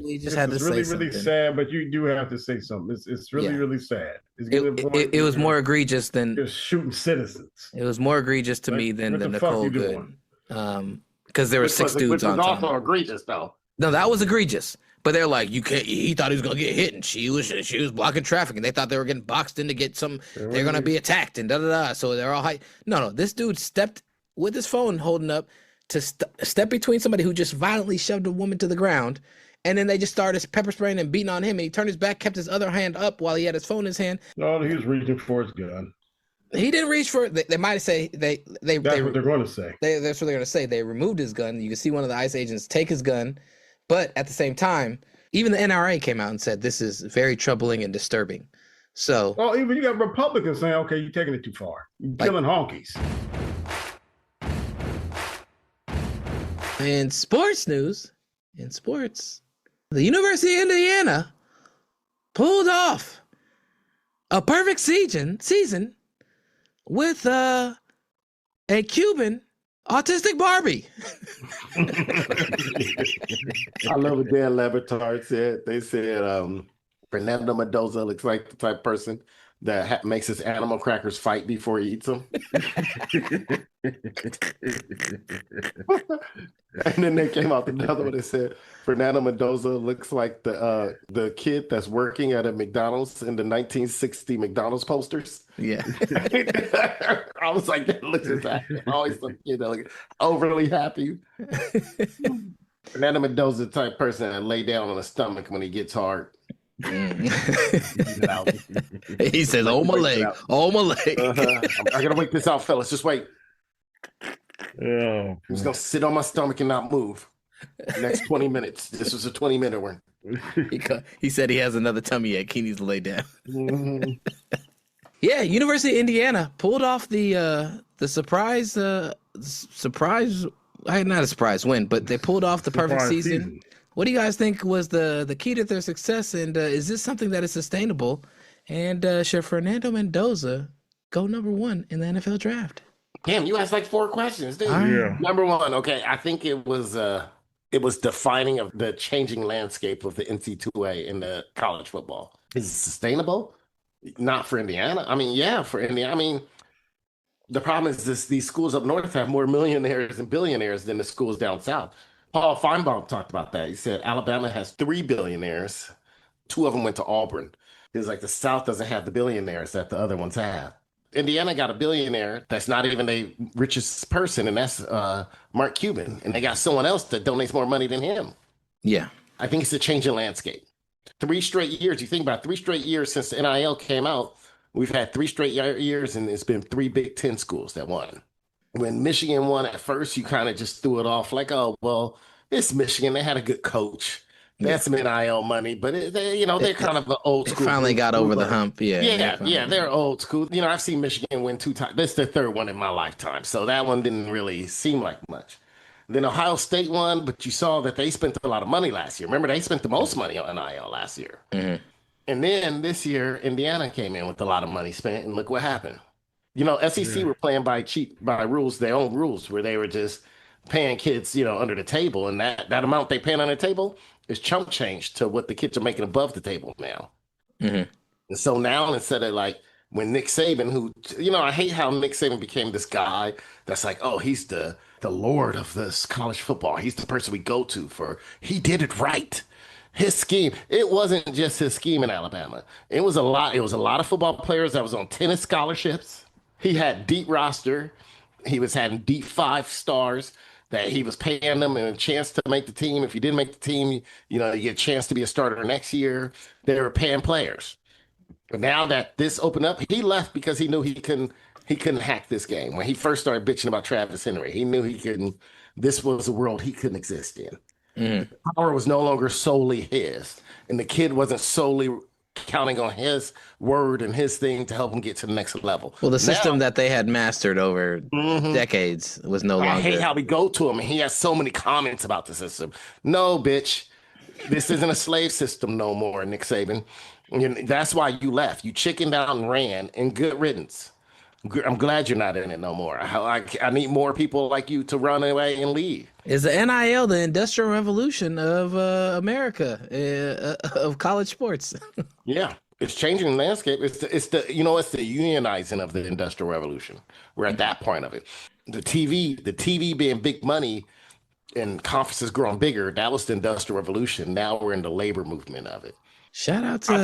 We just had to say something. Really sad, but you do have to say something. It's really sad. It was more egregious than just shooting citizens. It was more egreous to me than Nicole Good. Because there were six dudes on top. Which was also egregious, though. No, that was egregious. But they're like, you can't. He thought he was gonna get hit, and she was blocking traffic, and they thought they were getting boxed in to get some. They're gonna be attacked, and da da da. So they're all high. No, this dude stepped with his phone holding up to step between somebody who just violently shoved a woman to the ground, and then they just started pepper spraying and beating on him. And he turned his back, kept his other hand up while he had his phone in his hand. No, he was reaching for his gun. He didn't reach for it. They might say That's what they're going to say. That's what they're going to say. They removed his gun. You can see one of the ICE agents take his gun, but at the same time, even the NRA came out and said this is very troubling and disturbing. So, well, even you got Republicans saying, "Okay, you're taking it too far. You're killing honkies." In sports news, the University of Indiana pulled off a perfect season with a Cuban autistic Barbie. I love what Dan Labertard said. They said Fernando Mendoza looks like the type of person that makes his animal crackers fight before he eats them. And then they came out with another one that said Fernando Mendoza looks like the kid that's working at a McDonald's in the 1960 McDonald's posters. Yeah. I was like, that looks exactly always some kid that looks overly happy. Fernando Mendoza the type of person that lay down on his stomach when he gets hard. He says, "Oh my leg, oh my leg." I gotta wait this out, fellas. Just wait. Yeah, I'm just gonna sit on my stomach and not move. Next 20 minutes. This was a 20-minute one. He said he has another tummy ache. He needs to lay down. Yeah, University of Indiana pulled off the surprise not a surprise win, but they pulled off the perfect season. What do you guys think was the key to their success, and is this something that is sustainable? And should Fernando Mendoza go number one in the NFL draft? Damn, you asked like 4 questions, dude. Yeah. Number one, okay, I think it was defining of the changing landscape of the NC2A in the college football. Is it sustainable? Not for Indiana. I mean, yeah, for Indiana. I mean, the problem is these schools up north have more millionaires and billionaires than the schools down south. Paul Feinbaum talked about that. He said Alabama has 3 billionaires. 2 of them went to Auburn. It's like the South doesn't have the billionaires that the other ones have. Indiana got a billionaire that's not even the richest person, and that's Mark Cuban. And they got someone else that donates more money than him. Yeah. I think it's a changing landscape. 3 straight years, you think about 3 straight years since the NIL came out, we've had 3 straight years, and it's been 3 Big Ten schools that won. When Michigan won at first, you kind of just threw it off like, oh, well, it's Michigan. They had a good coach. They had some NIL money, but they're kind of an old school. They finally got over the hump. They're old school. I've seen Michigan win 2 times. This is their 3rd one in my lifetime, so that one didn't really seem like much. Then Ohio State won, but you saw that they spent a lot of money last year. Remember, they spent the most money on NIL last year. Mm-hmm. And then this year, Indiana came in with a lot of money spent, and look what happened. SEC were playing by rules, their own rules, where they were just paying kids, under the table, and that amount they paying on the table is chump change to what the kids are making above the table now. Mm-hmm. And so now, instead of like when Nick Saban, who, I hate how Nick Saban became this guy that's like, oh, he's the lord of this college football. He's the person we go to for, he did it right. His scheme, it wasn't just his scheme in Alabama. It was a lot of football players that was on tennis scholarships. He had deep roster. He was having deep 5 stars that he was paying them and a chance to make the team. If you didn't make the team, you get a chance to be a starter next year. They were paying players. But now that this opened up, he left because he knew he couldn't hack this game. When he first started bitching about Travis Henry, he knew he couldn't. This was a world he couldn't exist in. Mm-hmm. The power was no longer solely his, and the kid wasn't solely counting on his word and his thing to help him get to the next level. Well, the system that they had mastered over decades was no longer. I hate how we go to him, and he has so many comments about the system. No, bitch, this isn't a slave system no more, Nick Saban. That's why you left. You chickened out and ran, and good riddance. I'm glad you're not in it no more. I need more people like you to run away and leave. Is the NIL the industrial revolution of America, of college sports? Yeah, it's changing the landscape. It's the unionizing of the industrial revolution. We're at that point of it. The TV being big money and conferences growing bigger, that was the industrial revolution. Now we're in the labor movement of it. Shout out to I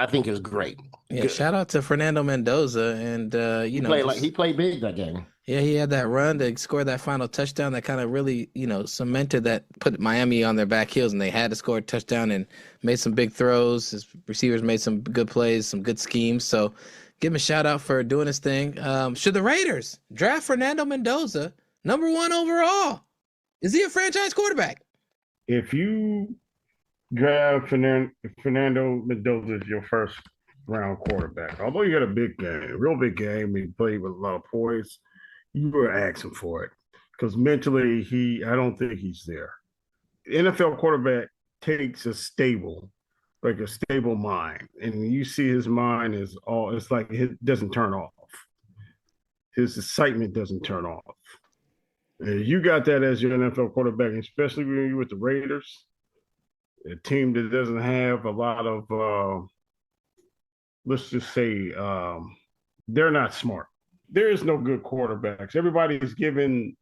think it's great. Yeah, Good. shout out to Fernando Mendoza, and he played big that game. Yeah, he had that run to score that final touchdown that kind of really, cemented that, put Miami on their back heels, and they had to score a touchdown and made some big throws. His receivers made some good plays, some good schemes. So give him a shout out for doing his thing. Should the Raiders draft Fernando Mendoza number 1 overall? Is he a franchise quarterback? If you draft Fernando Mendoza as your first round quarterback, although you got a big game, a real big game, he played with a lot of poise, you were asking for it because mentally I don't think he's there. NFL quarterback takes a stable mind, and you see his mind it's like it doesn't turn off. His excitement doesn't turn off. And you got that as your NFL quarterback, especially when you're with the Raiders, a team that doesn't have a lot of, let's just say, they're not smart. There is no good quarterbacks. Everybody's given,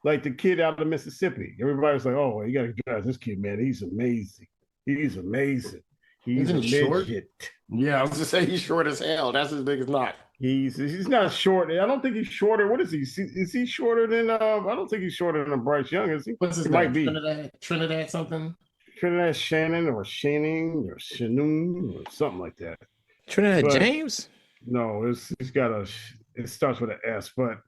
like the kid out of Mississippi. Everybody's like, oh, you got to draft this kid, man. He's amazing. He's amazing. He's Isn't he short? midget. Yeah, I was going to say he's short as hell. That's as big as not. He's not short. I don't think he's shorter. What is he? Is he shorter than? I don't think he's shorter than Bryce Young. Is he? What's his He name? might be Trinidad something? Trinidad Shannon or Shanning or Shanoon or something like that. Trinidad But- James? No, it's got it starts with an S. But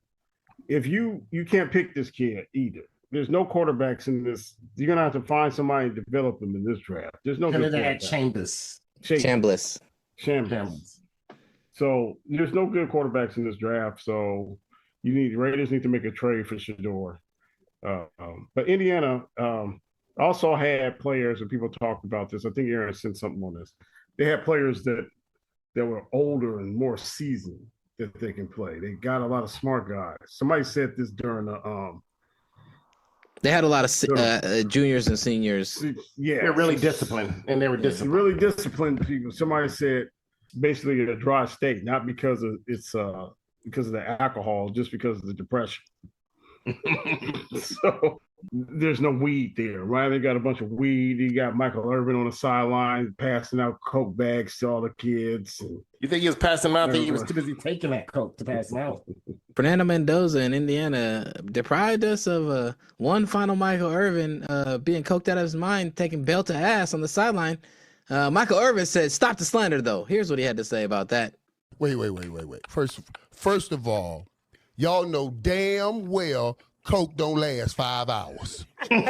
if you can't pick this kid either. There's no quarterbacks in this. You're gonna have to find somebody and develop them in this draft. There's no good Trinidad quarterbacks. Chambliss. Shambles. So there's no good quarterbacks in this draft. So Raiders need to make a trade for Shador. But Indiana also had players, and people talked about this. I think Aaron sent something on this. They had players that were older and more seasoned. that they can play. They got a lot of smart guys. Somebody said this during the They had a lot of juniors and seniors. Yeah, they're really disciplined, and they were disciplined. Really disciplined people. Somebody said basically a dry state, not because of because of the alcohol, just because of the depression. So there's no weed there, right? They got a bunch of weed. You got Michael Irvin on the sideline passing out Coke bags to all the kids. You think he was passing them out? I think he was too busy taking that Coke to pass them out. Fernando Mendoza in Indiana deprived us of one final Michael Irvin being coked out of his mind, taking belt to ass on the sideline. Michael Irvin said, "Stop the slander," though. Here's what he had to say about that. Wait. First of all, y'all know damn well Coke don't last 5 hours. Y'all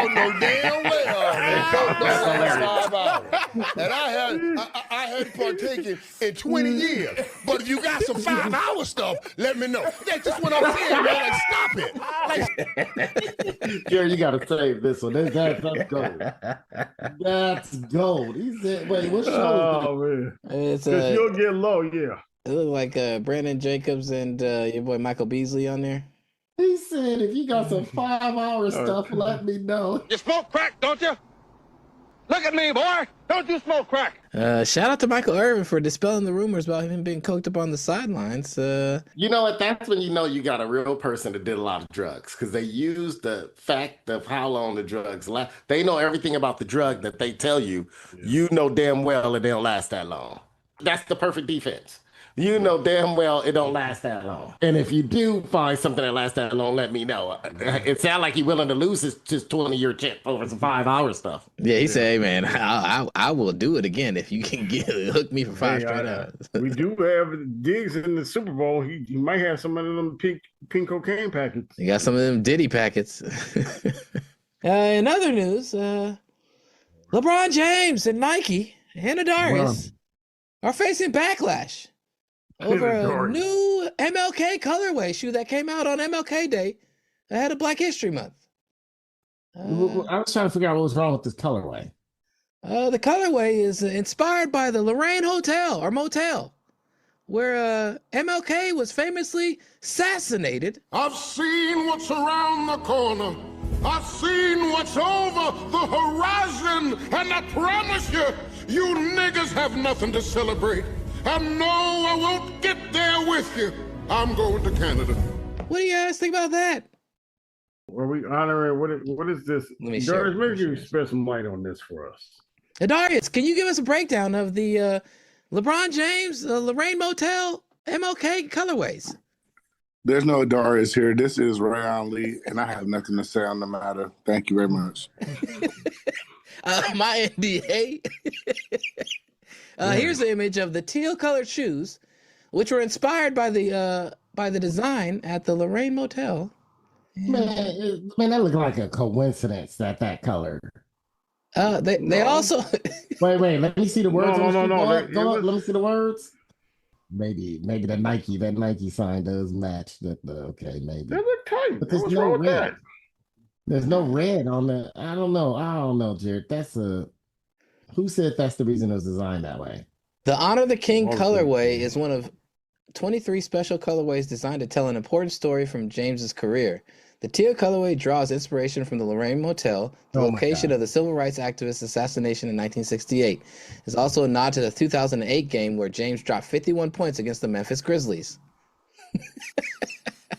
know damn well Coke don't last 5 hours. And I hadn't partaken in 20 years. But if you got some 5-hour stuff, let me know. That's just what I'm saying, man. Like, stop it. Jerry, you gotta save this one. That's gold. That's gold. He said, "Wait, what show is that?" Man. It's you'll get low, yeah. It looked like Brandon Jacobs and your boy Michael Beasley on there. He said, "If you got some 5-hour stuff, let me know." You smoke crack, don't you? Look at me, boy. Don't you smoke crack? Shout out to Michael Irvin for dispelling the rumors about him being coked up on the sidelines. You know what? That's when you know you got a real person that did a lot of drugs, because they use the fact of how long the drugs last. They know everything about the drug that they tell you. Yeah. You know damn well it don't last that long. That's the perfect defense. You know damn well it don't last that long. And if you do find something that lasts that long, let me know. It sounds like he's willing to lose his 20-year chip over some 5-hour stuff. Yeah, he said, "Hey man, I will do it again if you can hook me for 5 straight hours." We do have Diggs in the Super Bowl. He might have some of them pink cocaine packets. You got some of them Diddy packets. In other news, LeBron James and Nike and Adarius are facing backlash over a new MLK colorway shoe that came out on MLK Day ahead of Black History Month. I was trying to figure out what was wrong with this colorway. The colorway is inspired by the Lorraine Hotel or Motel, where MLK was famously assassinated. I've seen what's around the corner. I've seen what's over the horizon. And I promise you, you niggas have nothing to celebrate. I know I won't get there with you. I'm going to Canada. What do you guys think about that? Are we honoring what is this? Darius, maybe you shed some light on this for us. Darius, can you give us a breakdown of the LeBron James, Lorraine Motel, MLK colorways? There's no Darius here. This is Rayon Lee, and I have nothing to say on the matter. Thank you very much. My NDA. Here's the image of the teal colored shoes, which were inspired by the design at the Lorraine Motel. Man, that looked like a coincidence that color. They also wait. Let me see the words. No. Go up. Let me see the words. Maybe that Nike sign does match that. Okay, maybe. They look tight. But there's no red. There's no red on the. I don't know, Jared. Who said that's the reason it was designed that way? The Honor the King colorway is one of 23 special colorways designed to tell an important story from James's career. The teal colorway draws inspiration from the Lorraine Motel, the location of the civil rights activist's assassination in 1968. It's also a nod to the 2008 game where James dropped 51 points against the Memphis Grizzlies.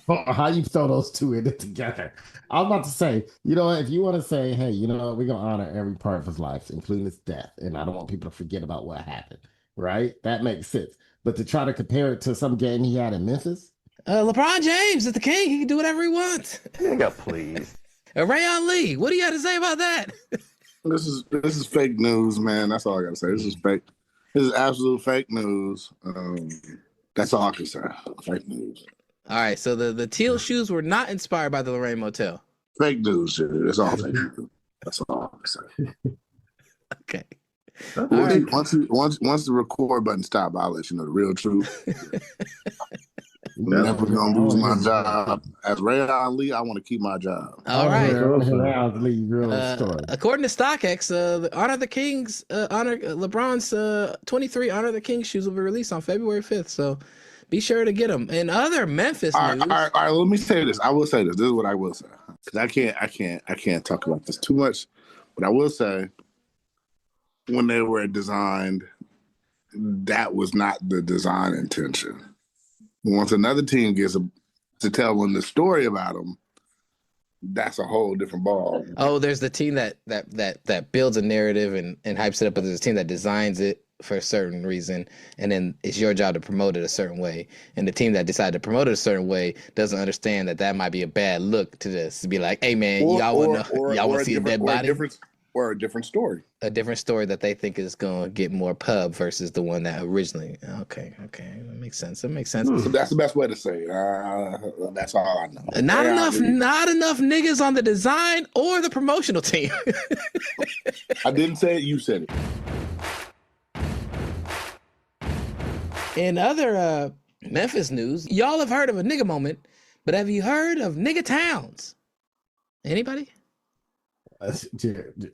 How you throw those two in it together? I was about to say, if you want to say, hey, we're going to honor every part of his life, including his death, and I don't want people to forget about what happened, right? That makes sense. But to try to compare it to some game he had in Memphis? LeBron James is the king. He can do whatever he wants. Nigga, please. Rayon Lee, what do you got to say about that? This is fake news, man. That's all I got to say. This is fake. This is absolute fake news. That's all I can say. Fake news. All right, so the teal shoes were not inspired by the Lorraine Motel. Fake news, dude. That's all fake news. That's all I can say. Okay. Once the record button stops, I'll let you know the real truth. Never gonna lose my job. As Rayon Lee, I want to keep my job. All right. According to StockX, the Honor the Kings, LeBron's 23 Honor the King shoes will be released on February 5th. So be sure to get them. And other Memphis news. All right. Let me say this. I will say this. This is what I will say. Because I can't talk about this too much. But I will say, when they were designed, that was not the design intention. Once another team gets to tell them the story about them, that's a whole different ball. Oh, there's the team that builds a narrative and hypes it up, but there's a team that designs it for a certain reason, and then it's your job to promote it a certain way. And the team that decided to promote it a certain way doesn't understand that might be a bad look to this. To be like, hey man, y'all want to see a dead body? Or a different story. A different story that they think is going to get more pub versus the one that originally. Okay, that makes sense. That makes sense. So that's the best way to say it. That's all I know. Not enough niggas on the design or the promotional team. I didn't say it. You said it. In other Memphis news, y'all have heard of a nigga moment, but have you heard of nigga towns? Anybody?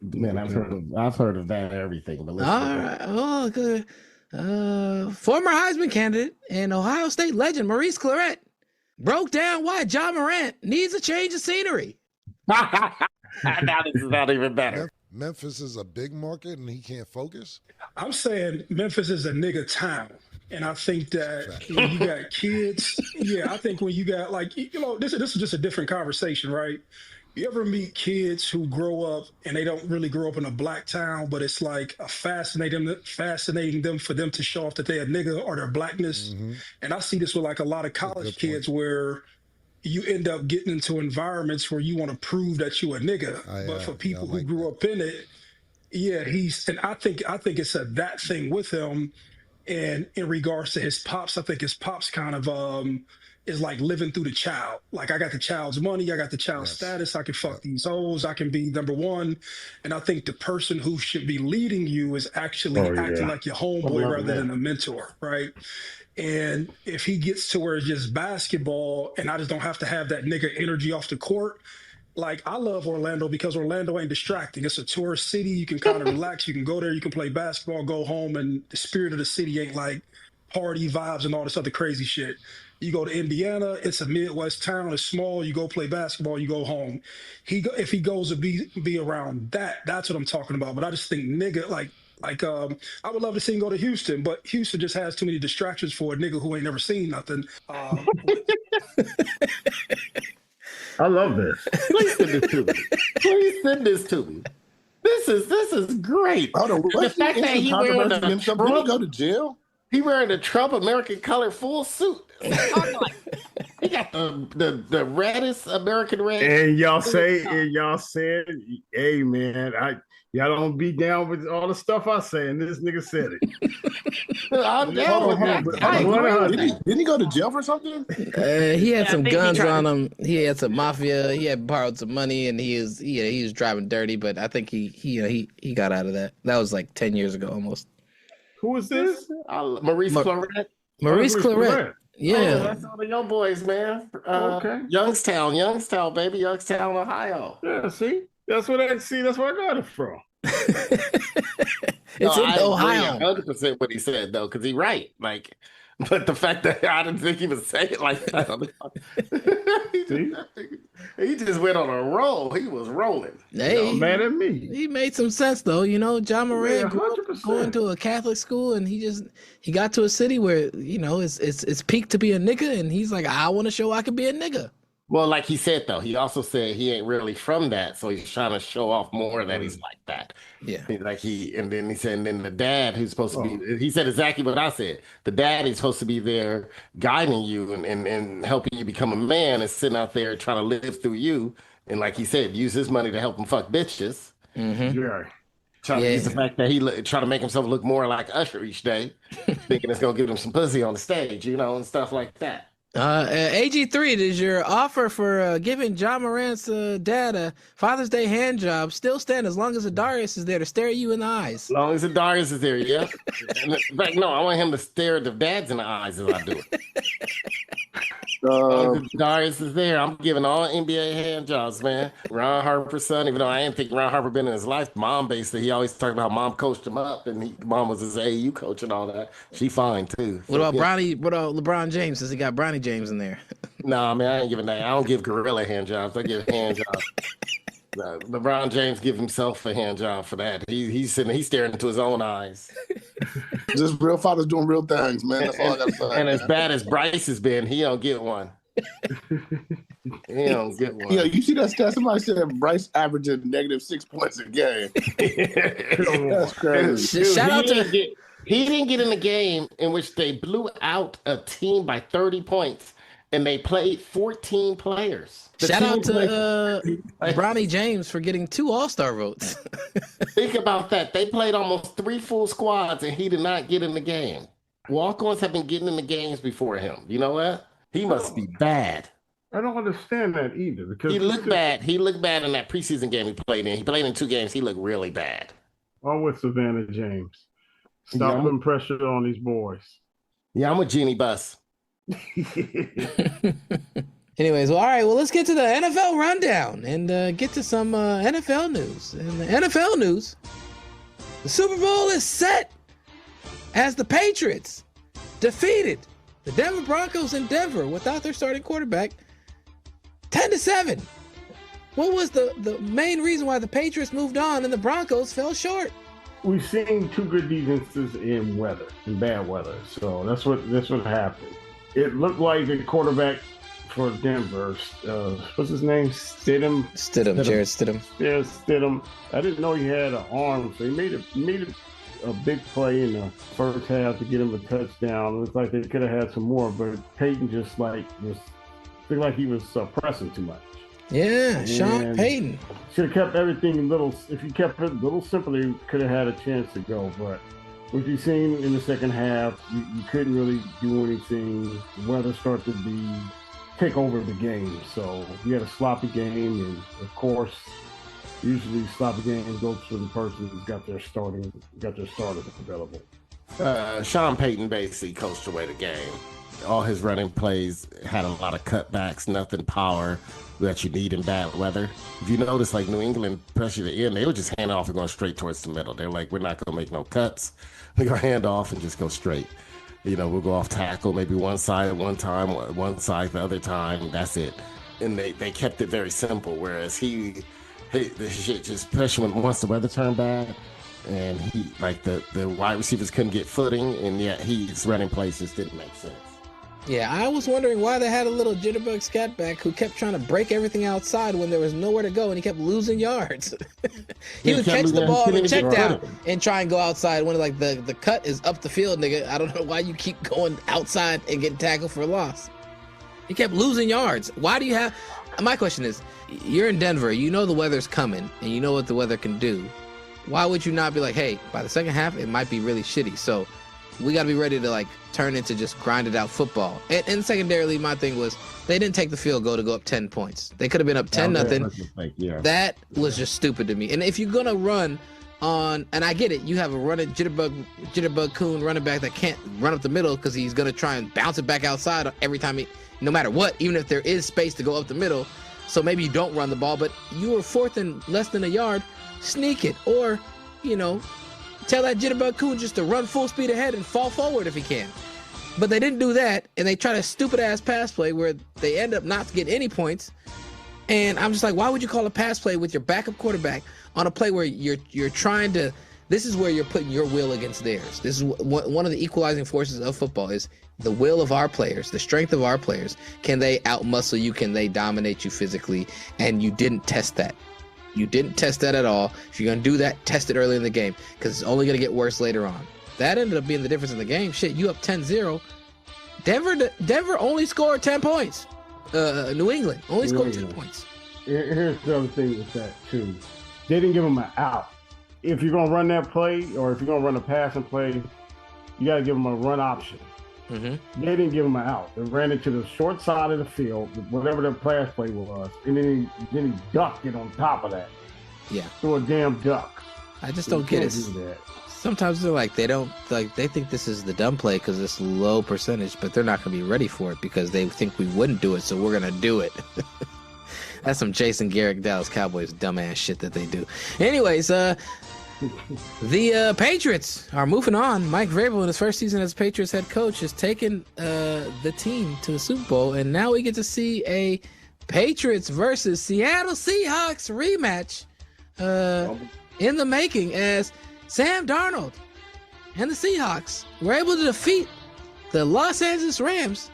Man, I've heard of that and everything. But all right. Oh, good. Former Heisman candidate and Ohio State legend Maurice Clarett broke down why Ja Morant needs a change of scenery. Now this is not even better. Memphis is a big market and he can't focus. I'm saying Memphis is a nigga town. And I think that when you got kids, I think when you got this is just a different conversation, right? You ever meet kids who grow up and they don't really grow up in a black town, but it's like fascinating them for them to show off that they're a nigga or their blackness. Mm-hmm. And I see this with like a lot of college kids where you end up getting into environments where you want to prove that you a nigga. But for people who grew up in it, and I think it's that thing with him. And in regards to his pops, I think his pops kind of is like living through the child. Like, I got the child's money, I got the child's status, I can fuck these hoes, I can be number one. And I think the person who should be leading you is actually acting like your homeboy rather than a mentor, right? And if he gets to where it's just basketball and I just don't have to have that nigga energy off the court, like, I love Orlando because Orlando ain't distracting. It's a tourist city. You can kind of relax. You can go there. You can play basketball, go home, and the spirit of the city ain't like party vibes and all this other crazy shit. You go to Indiana, it's a Midwest town. It's small. You go play basketball. You go home. If he goes to be around that's what I'm talking about. But I just think nigga, I would love to see him go to Houston, but Houston just has too many distractions for a nigga who ain't never seen nothing. I love this. Please send this to me. Please send this to me. This is great. Hold on, the fact that he wearing the Trump, did he go to jail? He wearing the Trump American color full suit. He got the reddest American red. And y'all said, hey man, y'all don't be down with all the stuff I say, and this nigga said it. I'm down with that. Didn't he go to jail for something? He had some guns on him. He had some mafia. He had borrowed some money, and he was driving dirty. But I think he got out of that. That was like 10 years ago almost. Who is this? Maurice Clarett. Maurice Clarett. Yeah, that's all the young boys, man. Okay, Youngstown, baby, Youngstown, Ohio. Yeah, see, that's where I got it from. It's in Ohio. 100% what he said though, because he's right. Like, but the fact that I didn't think he was saying it like that. he just went on a roll. He was rolling. Hey, mad at me. He made some sense though. Ja Morant grew up going to a Catholic school, and he got to a city where it's peak to be a nigga, and he's like, I want to show I can be a nigga. Well, like he said though, he also said he ain't really from that, so he's trying to show off more that he's like that. Yeah, and then he said, and then the dad who's supposed to be, he said exactly what I said. The dad is supposed to be there guiding you and helping you become a man, is sitting out there trying to live through you, and like he said, use his money to help him fuck bitches. Mm-hmm. Yeah. Trying to use the fact that he trying to make himself look more like Usher each day, thinking it's gonna give him some pussy on the stage, and stuff like that. AG3, does your offer for giving Ja Morant's dad a Father's Day hand job still stand as long as Adarius is there to stare you in the eyes? As long as Adarius is there, yeah. In fact, no, I want him to stare the dads in the eyes as I do it. Darius is there. I'm giving all NBA hand jobs, man. Ron Harper's son, even though I didn't think Ron Harper been in his life, mom basically, he always talked about how mom coached him up, and mom was his AAU coach and all that. She fine too. What about Bronny? What about LeBron James? Since he got Bronny James in there. Nah, man, I ain't giving that. I don't give gorilla hand jobs. I give hand jobs. LeBron James give himself a hand job for that. He's staring into his own eyes. Just real fathers doing real things, man. That's all I gotta say. And as bad as Bryce has been, he don't get one. He don't get one. Yeah, you see that stat? Somebody said Bryce averaging -6 points a game. That's crazy. Shout out to he didn't get in the game in which they blew out a team by 30 points, and they played 14 players. Shout out to Bronny James for getting 2 All-Star votes. Think about that. They played almost 3 full squads, and he did not get in the game. Walk-ons have been getting in the games before him. You know what? He must be bad. I don't understand that either. Because he looked bad. He looked bad in that preseason game he played in. He played in 2 games. He looked really bad. I'm with Savannah James. Stop putting pressure on these boys. Yeah, I'm with Jeannie Buss. Anyways, well, all right. Well, let's get to the NFL rundown and get to some NFL news. And the NFL news, the Super Bowl is set as the Patriots defeated the Denver Broncos in Denver without their starting quarterback 10-7. What was the main reason why the Patriots moved on and the Broncos fell short? We've seen 2 good defenses in bad weather. So that's what happened. It looked like the quarterback for Denver, what's his name? Stidham, Jarrett Stidham. Yeah, Stidham. I didn't know he had an arm, so he made a big play in the first half to get him a touchdown. It looks like they could have had some more, but Peyton just looked like he was pressing too much. Yeah, Sean Payton. Should have kept everything a little. If you kept it a little simpler, you could have had a chance to go. But what you've seen in the second half, you couldn't really do anything. The weather started to take over the game, so you had a sloppy game, and of course, usually sloppy games go to the person who's got their starters available. Sean Payton basically coached away the game. All his running plays had a lot of cutbacks, nothing power that you need in bad weather. If you notice, like New England, especially the end, they would just hand off and go straight towards the middle. They're like, we're not going to make no cuts. We're going to hand off and just go straight. You know, we'll go off tackle, maybe one side one time, one side the other time. That's it. And they kept it very simple. Whereas the shit just, especially once the weather turned bad, and the wide receivers couldn't get footing, and yet his running plays just didn't make sense. Yeah, I was wondering why they had a little jitterbug scat back who kept trying to break everything outside when there was nowhere to go, and he kept losing yards. He would catch the ball and check down and try and go outside when the cut is up the field, nigga. I don't know why you keep going outside and getting tackled for a loss. He kept losing yards. Why do you have... My question is, you're in Denver, you know the weather's coming, and you know what the weather can do. Why would you not be like, hey, by the second half, it might be really shitty, so we got to be ready to turn into just grinded out football. And secondarily, my thing was they didn't take the field goal to go up 10 points. They could have been up 10-0. That was just stupid to me. And if you're gonna run on, and I get it, you have a running jitterbug coon running back that can't run up the middle because he's gonna try and bounce it back outside every time no matter what, even if there is space to go up the middle. So maybe you don't run the ball, but you were fourth and less than a yard, sneak it, or tell that jitterbug coon just to run full speed ahead and fall forward if he can. But they didn't do that, and they tried a stupid-ass pass play where they end up not getting any points. And I'm just like, why would you call a pass play with your backup quarterback on a play where you're trying to... This is where you're putting your will against theirs. This is one of the equalizing forces of football is the will of our players, the strength of our players. Can they outmuscle you? Can they dominate you physically? And you didn't test that. You didn't test that at all. If you're going to do that, test it early in the game because it's only going to get worse later on. That ended up being the difference in the game. Shit, you up 10-0. Denver only scored 10 points. New England only scored 10 points. Here's the other thing with that, too. They didn't give them an out. If you're going to run that play or if you're going to run a passing play, you got to give them a run option. Mm-hmm. They didn't give him an out. They ran it to the short side of the field, whatever the pass play was, and then he ducked it on top of that. Yeah. Threw a damn duck. I just don't get it. sometimes they're like they think this is the dumb play because it's low percentage, but they're not going to be ready for it because they think we wouldn't do it, so we're going to do it. That's some Jason Garrett Dallas Cowboys dumbass shit that they do. Anyways, the Patriots are moving on. Mike Vrabel, in his first season as Patriots head coach, has taken the team to the Super Bowl, and now we get to see a Patriots versus Seattle Seahawks rematch in the making, as Sam Darnold and the Seahawks were able to defeat the Los Angeles Rams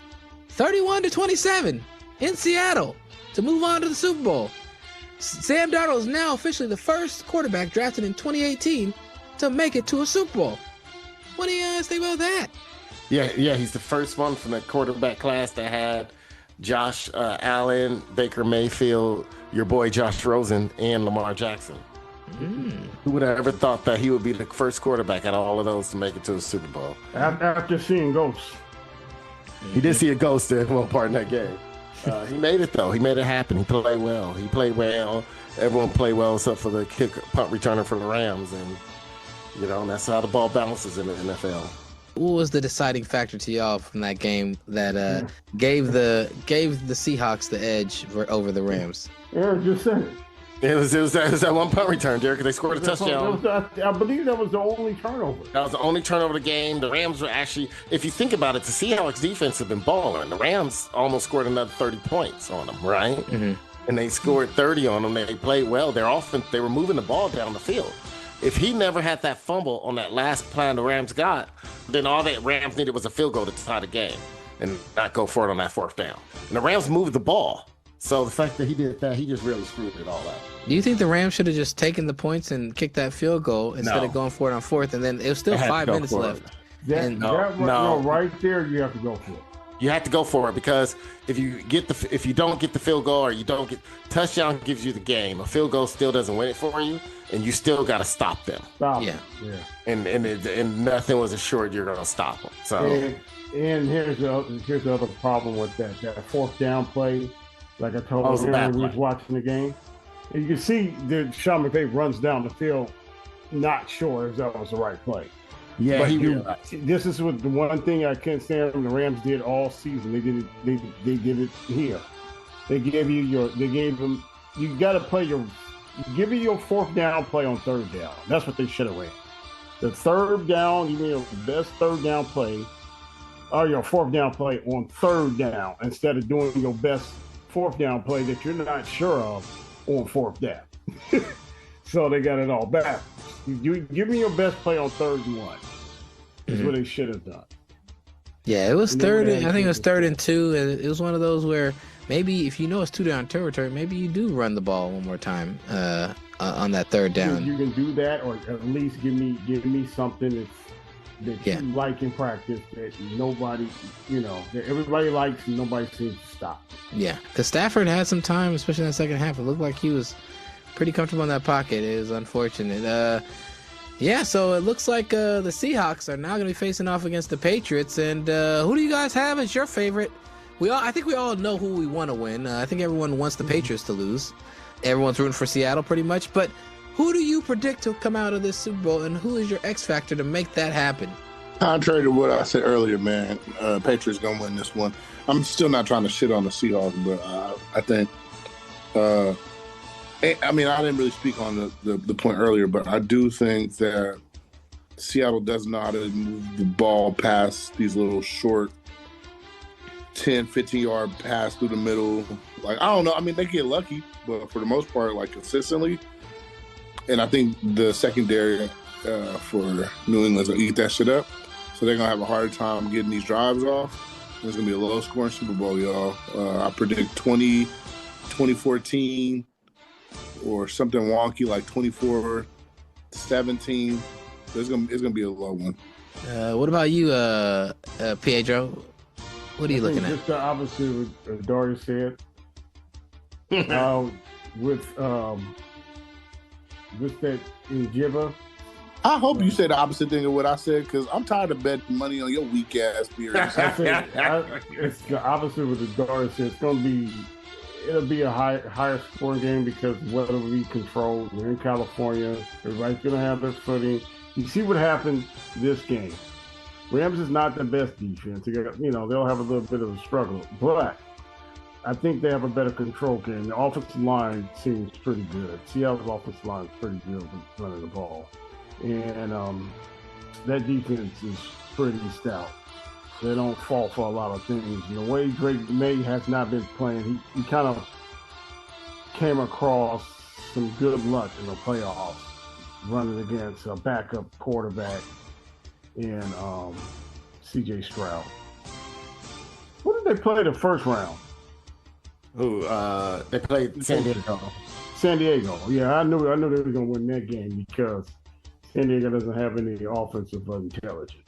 31-27 in Seattle to move on to the Super Bowl. Sam Darnold is now officially the first quarterback drafted in 2018 to make it to a Super Bowl. What do you guys think about that? Yeah, he's the first one from the quarterback class that had Josh Allen, Baker Mayfield, your boy Josh Rosen, and Lamar Jackson. Who would have ever thought that he would be the first quarterback out of all of those to make it to the Super Bowl? After seeing ghosts. He did see a ghost in one part in that game. He made it, though. He made it happen. He played well. Everyone played well except for the punt returner for the Rams. And, that's how the ball bounces in the NFL. What was the deciding factor to y'all from that game that gave the Seahawks the edge over the Rams? Eric just said it. It was that one punt return, Derek. They scored a touchdown. I believe that was the only turnover. That was the only turnover of the game. The Rams were actually, if you think about it, the Seahawks defense have been balling. The Rams almost scored another 30 points on them, right? Mm-hmm. And they scored 30 on them. They played well. Their offense, they were moving the ball down the field. If he never had that fumble on that last play the Rams got, then all that Rams needed was a field goal to tie the game and not go for it on that fourth down. And the Rams moved the ball. So the fact that he did that, he just really screwed it all up. Do you think the Rams should have just taken the points and kicked that field goal instead of going for it on fourth? And then it was still 5 minutes left. Right there, you have to go for it. You have to go for it because if you don't get the field goal or you don't get touchdown, gives you the game. A field goal still doesn't win it for you, and you still got to stop them. Yeah. And nothing was assured you're going to stop them. So and here's the other problem with that fourth down play. Like I told you when we was watching the game, and you can see that Sean McVay runs down the field, not sure if that was the right play. Yeah, but this is what the one thing I can't stand the Rams did all season. They did it here. They gave them. You got to play give me your fourth down play on third down. That's what they should have ran. The third down, you mean your best third down play, or your fourth down play on third down instead of doing your best fourth down play that you're not sure of on fourth down. So they got it all back. You give me your best play on third and one. Is what they should have done. Yeah, it was third. I think it was 3rd and 2. And it was one of those where maybe if you know it's 2 down territory, maybe you do run the ball one more time on that third down. You can do that, or at least give me something that you like in practice that nobody, that everybody likes and nobody seems to stop. Yeah, because Stafford had some time, especially in the second half. It looked like he was pretty comfortable in that pocket. It was unfortunate. So it looks like the Seahawks are now going to be facing off against the Patriots. And who do you guys have as your favorite? I think we all know who we want to win. I think everyone wants the Patriots to lose. Everyone's rooting for Seattle pretty much. But who do you predict to come out of this Super Bowl, and who is your X factor to make that happen? Contrary to what I said earlier, man, Patriots gonna win this one. I'm still not trying to shit on the Seahawks, but I think. I didn't really speak on the point earlier, but I do think that Seattle doesn't know how to move the ball past these little short 10, 15-yard pass through the middle. Like, I don't know. They get lucky, but for the most part, like, consistently. And I think the secondary for New England's going to eat that shit up. So they're going to have a hard time getting these drives off. It's going to be a low-scoring Super Bowl, y'all. I predict 20-14 or something wonky like 24-17. It's gonna be a low one. What about you, Pedro? What are you looking at? Just the opposite of what Darius said. With that Injiva. I hope you said the opposite thing of what I said, because I'm tired of betting money on your weak ass theories. It's the opposite of what Darius said. It'll be a higher scoring game because weather will be controlled. We're in California. Everybody's gonna have their footing. You see what happened this game. Rams is not the best defense. They'll have a little bit of a struggle, but I think they have a better control game. The offensive line seems pretty good. Seattle's offensive line is pretty good with running the ball. And that defense is pretty stout. They don't fall for a lot of things. And the way Drake May has not been playing, he kind of came across some good luck in the playoffs running against a backup quarterback in C.J. Stroud. What did they play the first round? They played San Diego. San Diego. Yeah, I knew they were going to win that game because San Diego doesn't have any offensive intelligence.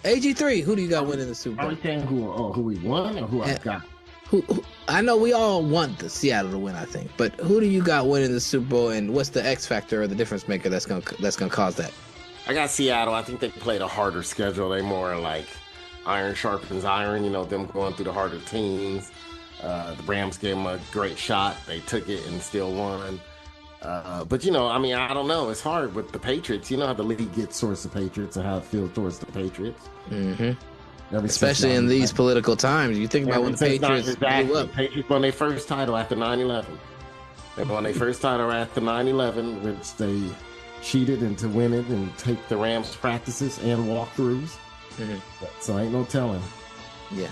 AG3, who do you got winning the Super Bowl? Are we saying who we won or who I got? Who, I know we all want the Seattle to win, I think, but who do you got winning the Super Bowl, and what's the X factor or the difference maker that's gonna cause that? I got Seattle. I think they played a harder schedule. They more like iron sharpens iron. Them going through the harder teams. The Rams gave them a great shot. They took it and still won. But I don't know. It's hard with the Patriots. You know how the league gets towards the Patriots and how it feels towards the Patriots. Mm-hmm. Especially in these political times. You think about when the Patriots blew up. Patriots won their first title after 9/11. They won their first title after 9/11, which they cheated into winning and take the Rams practices and walkthroughs. Mm-hmm. So ain't no telling. Yeah,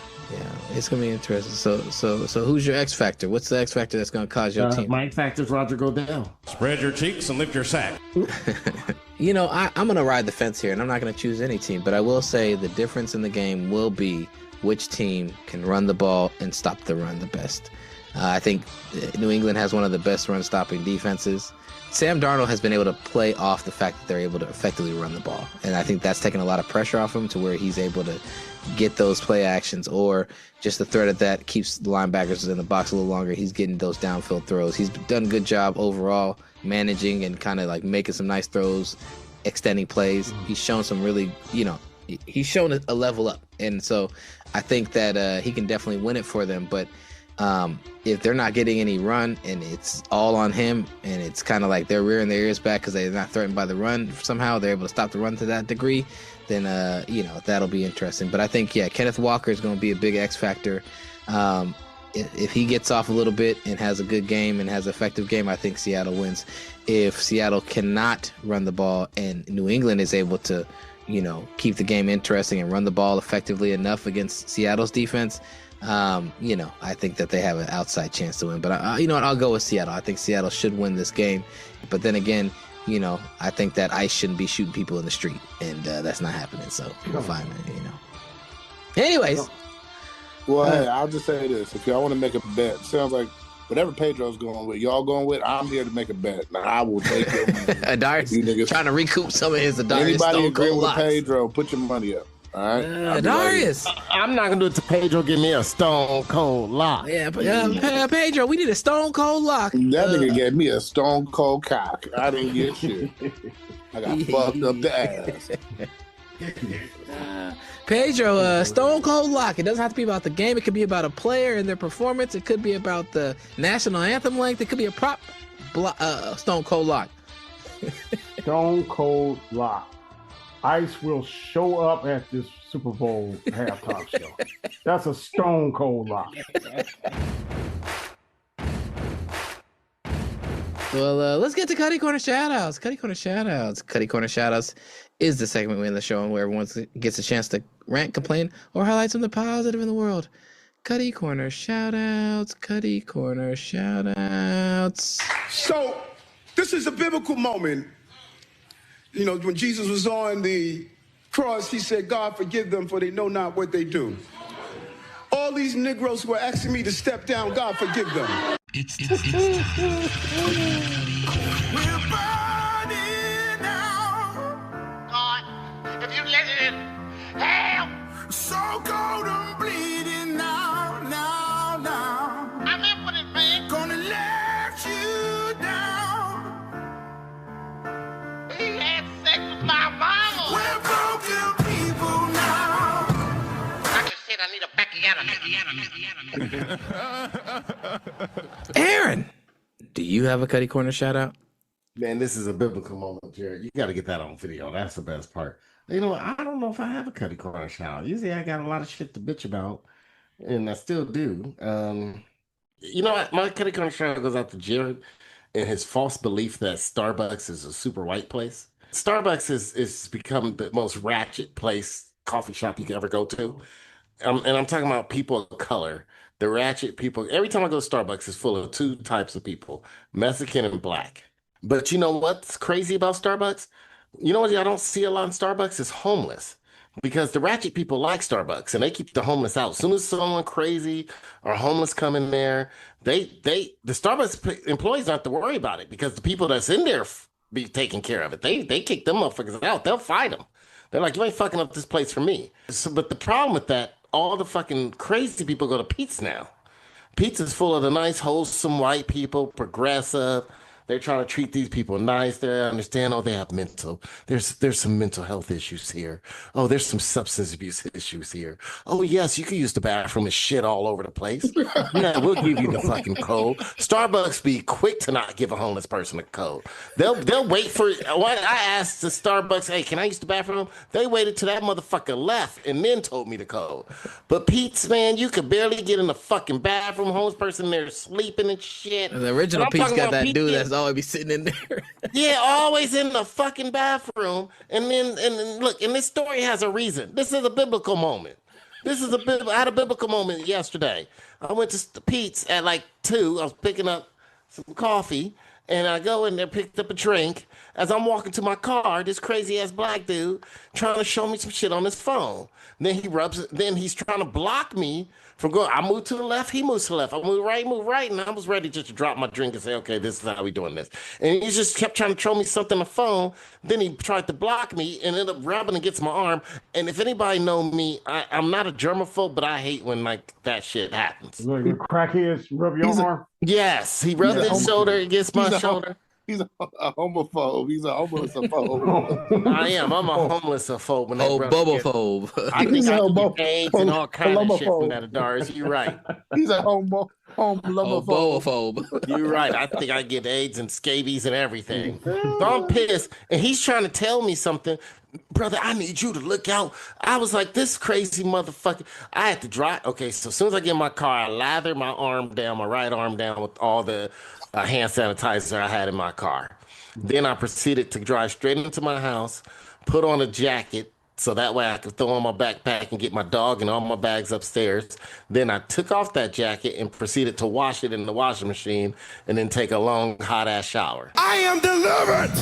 it's gonna be interesting. So who's your X factor? What's the X factor that's gonna cause your team? My X factor is Roger Goodell. Spread your cheeks and lift your sack. I'm gonna ride the fence here, and I'm not gonna choose any team, but I will say the difference in the game will be which team can run the ball and stop the run the best. I think New England has one of the best run-stopping defenses. Sam Darnold has been able to play off the fact that they're able to effectively run the ball, and I think that's taken a lot of pressure off him to where he's able to get those play actions, or just the threat of that keeps the linebackers in the box a little longer. He's getting those downfield throws. He's done a good job overall managing and kind of like making some nice throws, extending plays. He's shown some really, he's shown a level up. And so I think that he can definitely win it for them. But if they're not getting any run and it's all on him, and it's kind of like they're rearing their ears back because they're not threatened by the run, somehow they're able to stop the run to that degree, then that'll be interesting. But I think Kenneth Walker is going to be a big X factor. If he gets off a little bit and has a good game and has an effective game, I think Seattle wins. If Seattle cannot run the ball and New England is able to keep the game interesting and run the ball effectively enough against Seattle's defense, I think that they have an outside chance to win. But I'll go with Seattle. I think Seattle should win this game. But then again, I think that ICE shouldn't be shooting people in the street, and that's not happening. So we'll find it. Anyways. Well, hey, I'll just say this: if y'all want to make a bet, sounds like whatever Pedro's going with, y'all going with. I'm here to make a bet. Now I will take it. Adarius trying to recoup some of his Adarius. Anybody agree with locks. Pedro? Put your money up. All right, Adarius. I'm not gonna do it to Pedro. Give me a stone cold lock. Yeah, Pedro, we need a stone cold lock. That nigga gave me a stone cold cock. I didn't get shit. I got fucked up the ass. Pedro, stone cold lock. It doesn't have to be about the game. It could be about a player and their performance. It could be about the national anthem length. It could be a prop. Stone cold lock. Stone cold lock. ICE will show up at this Super Bowl halftime show. That's a stone cold lock. Well, let's get to Cutty Corner Shoutouts. Cutty Corner Shoutouts. Cutty Corner Shoutouts is the segment in the show where everyone gets a chance to rant, complain, or highlight something positive in the world. Cutty Corner Shoutouts. Cutty Corner Shoutouts. So, this is a biblical moment. When Jesus was on the cross, he said, God, forgive them, for they know not what they do. All these Negroes who are asking me to step down, God, forgive them. It's time. We're burning now. God, if you let it in, hell. So cold and bleeding now. I'm in with it, man. Gonna let you down. He had sex with my mama. We're broken people now. I just said I need a Aaron, do you have a Cutty Corner shout out? Man, this is a biblical moment, Jared. You got to get that on video. That's the best part. You know, I don't know if I have a Cutty Corner shout. Usually I got a lot of shit to bitch about, and I still do. You know what? My Cutty Corner shout goes out to Jared and his false belief that Starbucks is a super white place. Starbucks is become the most ratchet place, coffee shop you can ever go to. And I'm talking about people of color, the ratchet people. Every time I go to Starbucks, it's full of two types of people, Mexican and black. But you know what's crazy about Starbucks? You know what I don't see a lot in Starbucks is homeless. Because the ratchet people like Starbucks and they keep the homeless out. As soon as someone crazy or homeless come in there, the Starbucks employees don't have to worry about it because the people that's in there be taking care of it. They kick them motherfuckers out. They'll fight them. They're like, you ain't fucking up this place for me. So, but the problem with that, all the fucking crazy people go to Pete's now. Pete's is full of the nice, wholesome white people, progressive. They're trying to treat these people nice. They understand, oh, they have there's some mental health issues here. Oh, there's some substance abuse issues here. Oh, yes, you can use the bathroom and shit all over the place. Yeah, we'll give you the fucking code. Starbucks be quick to not give a homeless person a code. They'll wait for it. When I asked the Starbucks, hey, can I use the bathroom? They waited till that motherfucker left and then told me the code. But Pete's, man, you could barely get in the fucking bathroom. Homeless person there sleeping and shit. The original Pete's got that dude that's always be sitting in there. Yeah, always in the fucking bathroom. And then look, and this story has a reason. This is a biblical moment. I had a biblical moment yesterday. I went to Pete's at like 2. I was picking up some coffee, and I go in there, picked up a drink. As I'm walking to my car, this crazy ass black dude trying to show me some shit on his phone. Then he's trying to block me from going. I moved to the left, he moves to the left. I move right, and I was ready just to drop my drink and say, okay, this is how we doing this. And he just kept trying to show me something on the phone. Then he tried to block me and ended up rubbing against my arm. And if anybody know me, I'm not a germaphobe, but I hate when like that shit happens. Look, your crackheads rub your arm? Yes, he rubbed his shoulder against my shoulder. He's a homophobe. He's a homeless-ophobe. I am. I'm a homeless-ophobe. Bubble-phobe. I think I can get AIDS and all kinds of shit from that, Adaris. You're right. He's a homophobe. You're right. I think I get AIDS and scabies and everything. So I'm pissed. And he's trying to tell me something. Brother, I need you to look out. I was like, this crazy motherfucker. I had to drive. Okay, so as soon as I get in my car, I lather my arm down, my right arm down with all the hand sanitizer I had in my car. Then I proceeded to drive straight into my house, put on a jacket so that way I could throw on my backpack and get my dog and all my bags upstairs. Then I took off that jacket and proceeded to wash it in the washing machine and then take a long, hot-ass shower. I am delivered!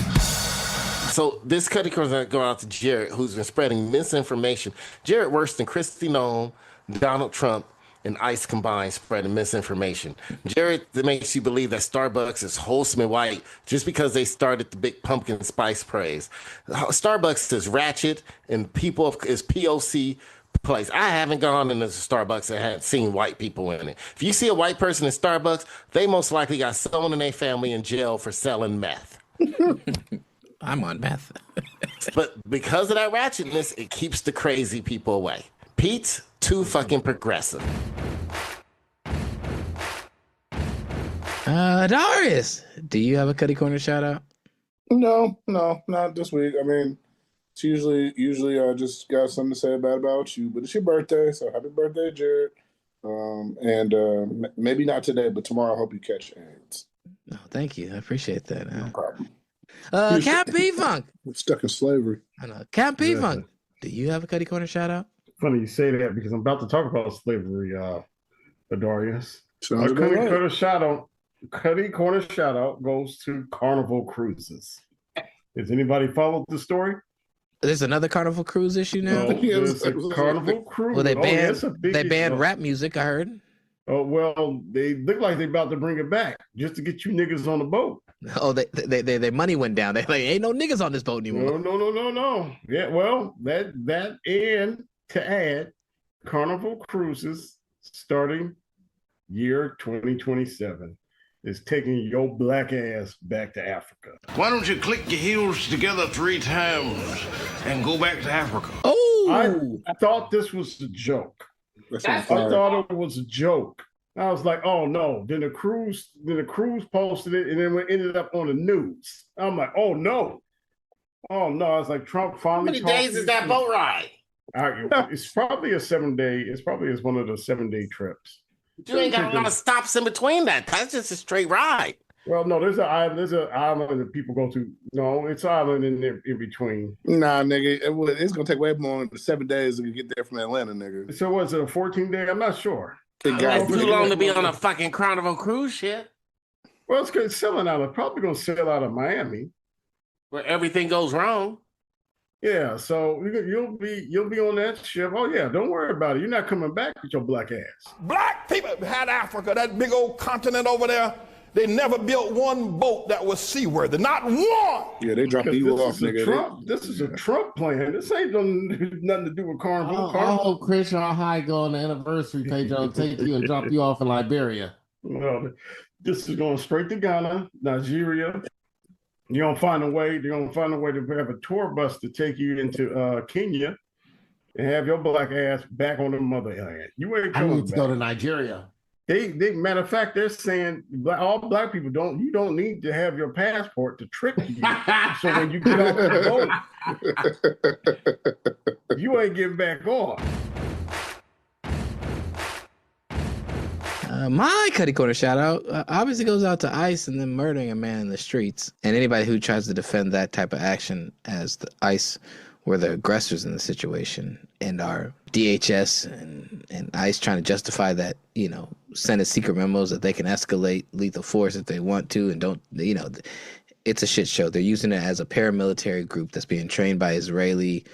So this Cutty Corner go out to Jared, who's been spreading misinformation. Jared worse than Kristi Noem, Donald Trump, and ICE combined spreading misinformation. Jared makes you believe that Starbucks is wholesome and white just because they started the big pumpkin spice praise. Starbucks is ratchet and people is POC place. I haven't gone into Starbucks and haven't seen white people in it. If you see a white person in Starbucks, they most likely got someone in their family in jail for selling meth. I'm on meth. But because of that ratchetness, it keeps the crazy people away. Pete's too fucking progressive. Darius, do you have a Cutty Corner shout out? No, not this week. I mean, it's usually I just got something to say about you, but it's your birthday, so happy birthday, Jared. And maybe not today, but tomorrow I hope you catch AIDS. Oh, thank you. I appreciate that. No problem. Cap P-Funk. We're stuck in slavery. I know. Cap P-Funk, do you have a Cutty Corner shout out? Funny you say that because I'm about to talk about slavery, Darius. Cutty Corner shout out goes to Carnival Cruises. Has anybody followed the story? There's another Carnival Cruise issue now. There's a Carnival Cruise. Well, they banned rap music, I heard. Oh well, they look like they're about to bring it back just to get you niggas on the boat. Oh, their money went down. They like ain't no niggas on this boat anymore. No. Yeah, well, that and to add, Carnival Cruises starting year 2027 is taking your black ass back to Africa. Why don't you click your heels together 3 times and go back to Africa? Oh, I thought this was a joke. I thought it was a joke. I was like, oh no. Then the cruise posted it, and then we ended up on the news. I'm like, oh no. Oh no. I was like, Trump finally. How many days is that boat ride? It's probably a 7-day. It's probably one of the 7-day trips. You ain't got a lot of stops in between that. That's just a straight ride. Well, no, there's an island. There's an island that people go to. No, it's an island in there in between. Nah, nigga, it's gonna take way more than 7 days to get there from Atlanta, nigga. So was it a 14-day? I'm not sure. It's too long to be on a fucking Carnival cruise ship. Well, it's selling out. It's probably gonna sell out of Miami, where everything goes wrong. Yeah, so you'll be on that ship. Oh yeah, don't worry about it. You're not coming back with your black ass. Black people had Africa, that big old continent over there. They never built one boat that was seaworthy. Not one. Yeah, they dropped you off, nigga. This is a Trump plan. This ain't nothing to do with Carnival. I hope Chris High go on the anniversary page. I'll take you and drop you off in Liberia. No, this is going straight to Ghana, Nigeria. You're gonna find a way. They're gonna find a way to have a tour bus to take you into Kenya and have your black ass back on the motherland. You ain't coming I need to back. go to Nigeria. They matter of fact, they're saying all black people you don't need to have your passport to trick you. So when you get off the boat, you ain't getting back on. My Cutty Corner shout out obviously goes out to ICE and them murdering a man in the streets, and anybody who tries to defend that type of action as the ICE were the aggressors in the situation, and our DHS and ICE trying to justify that, Senate secret memos that they can escalate lethal force if they want to and don't, it's a shit show. They're using it as a paramilitary group that's being trained by Israeli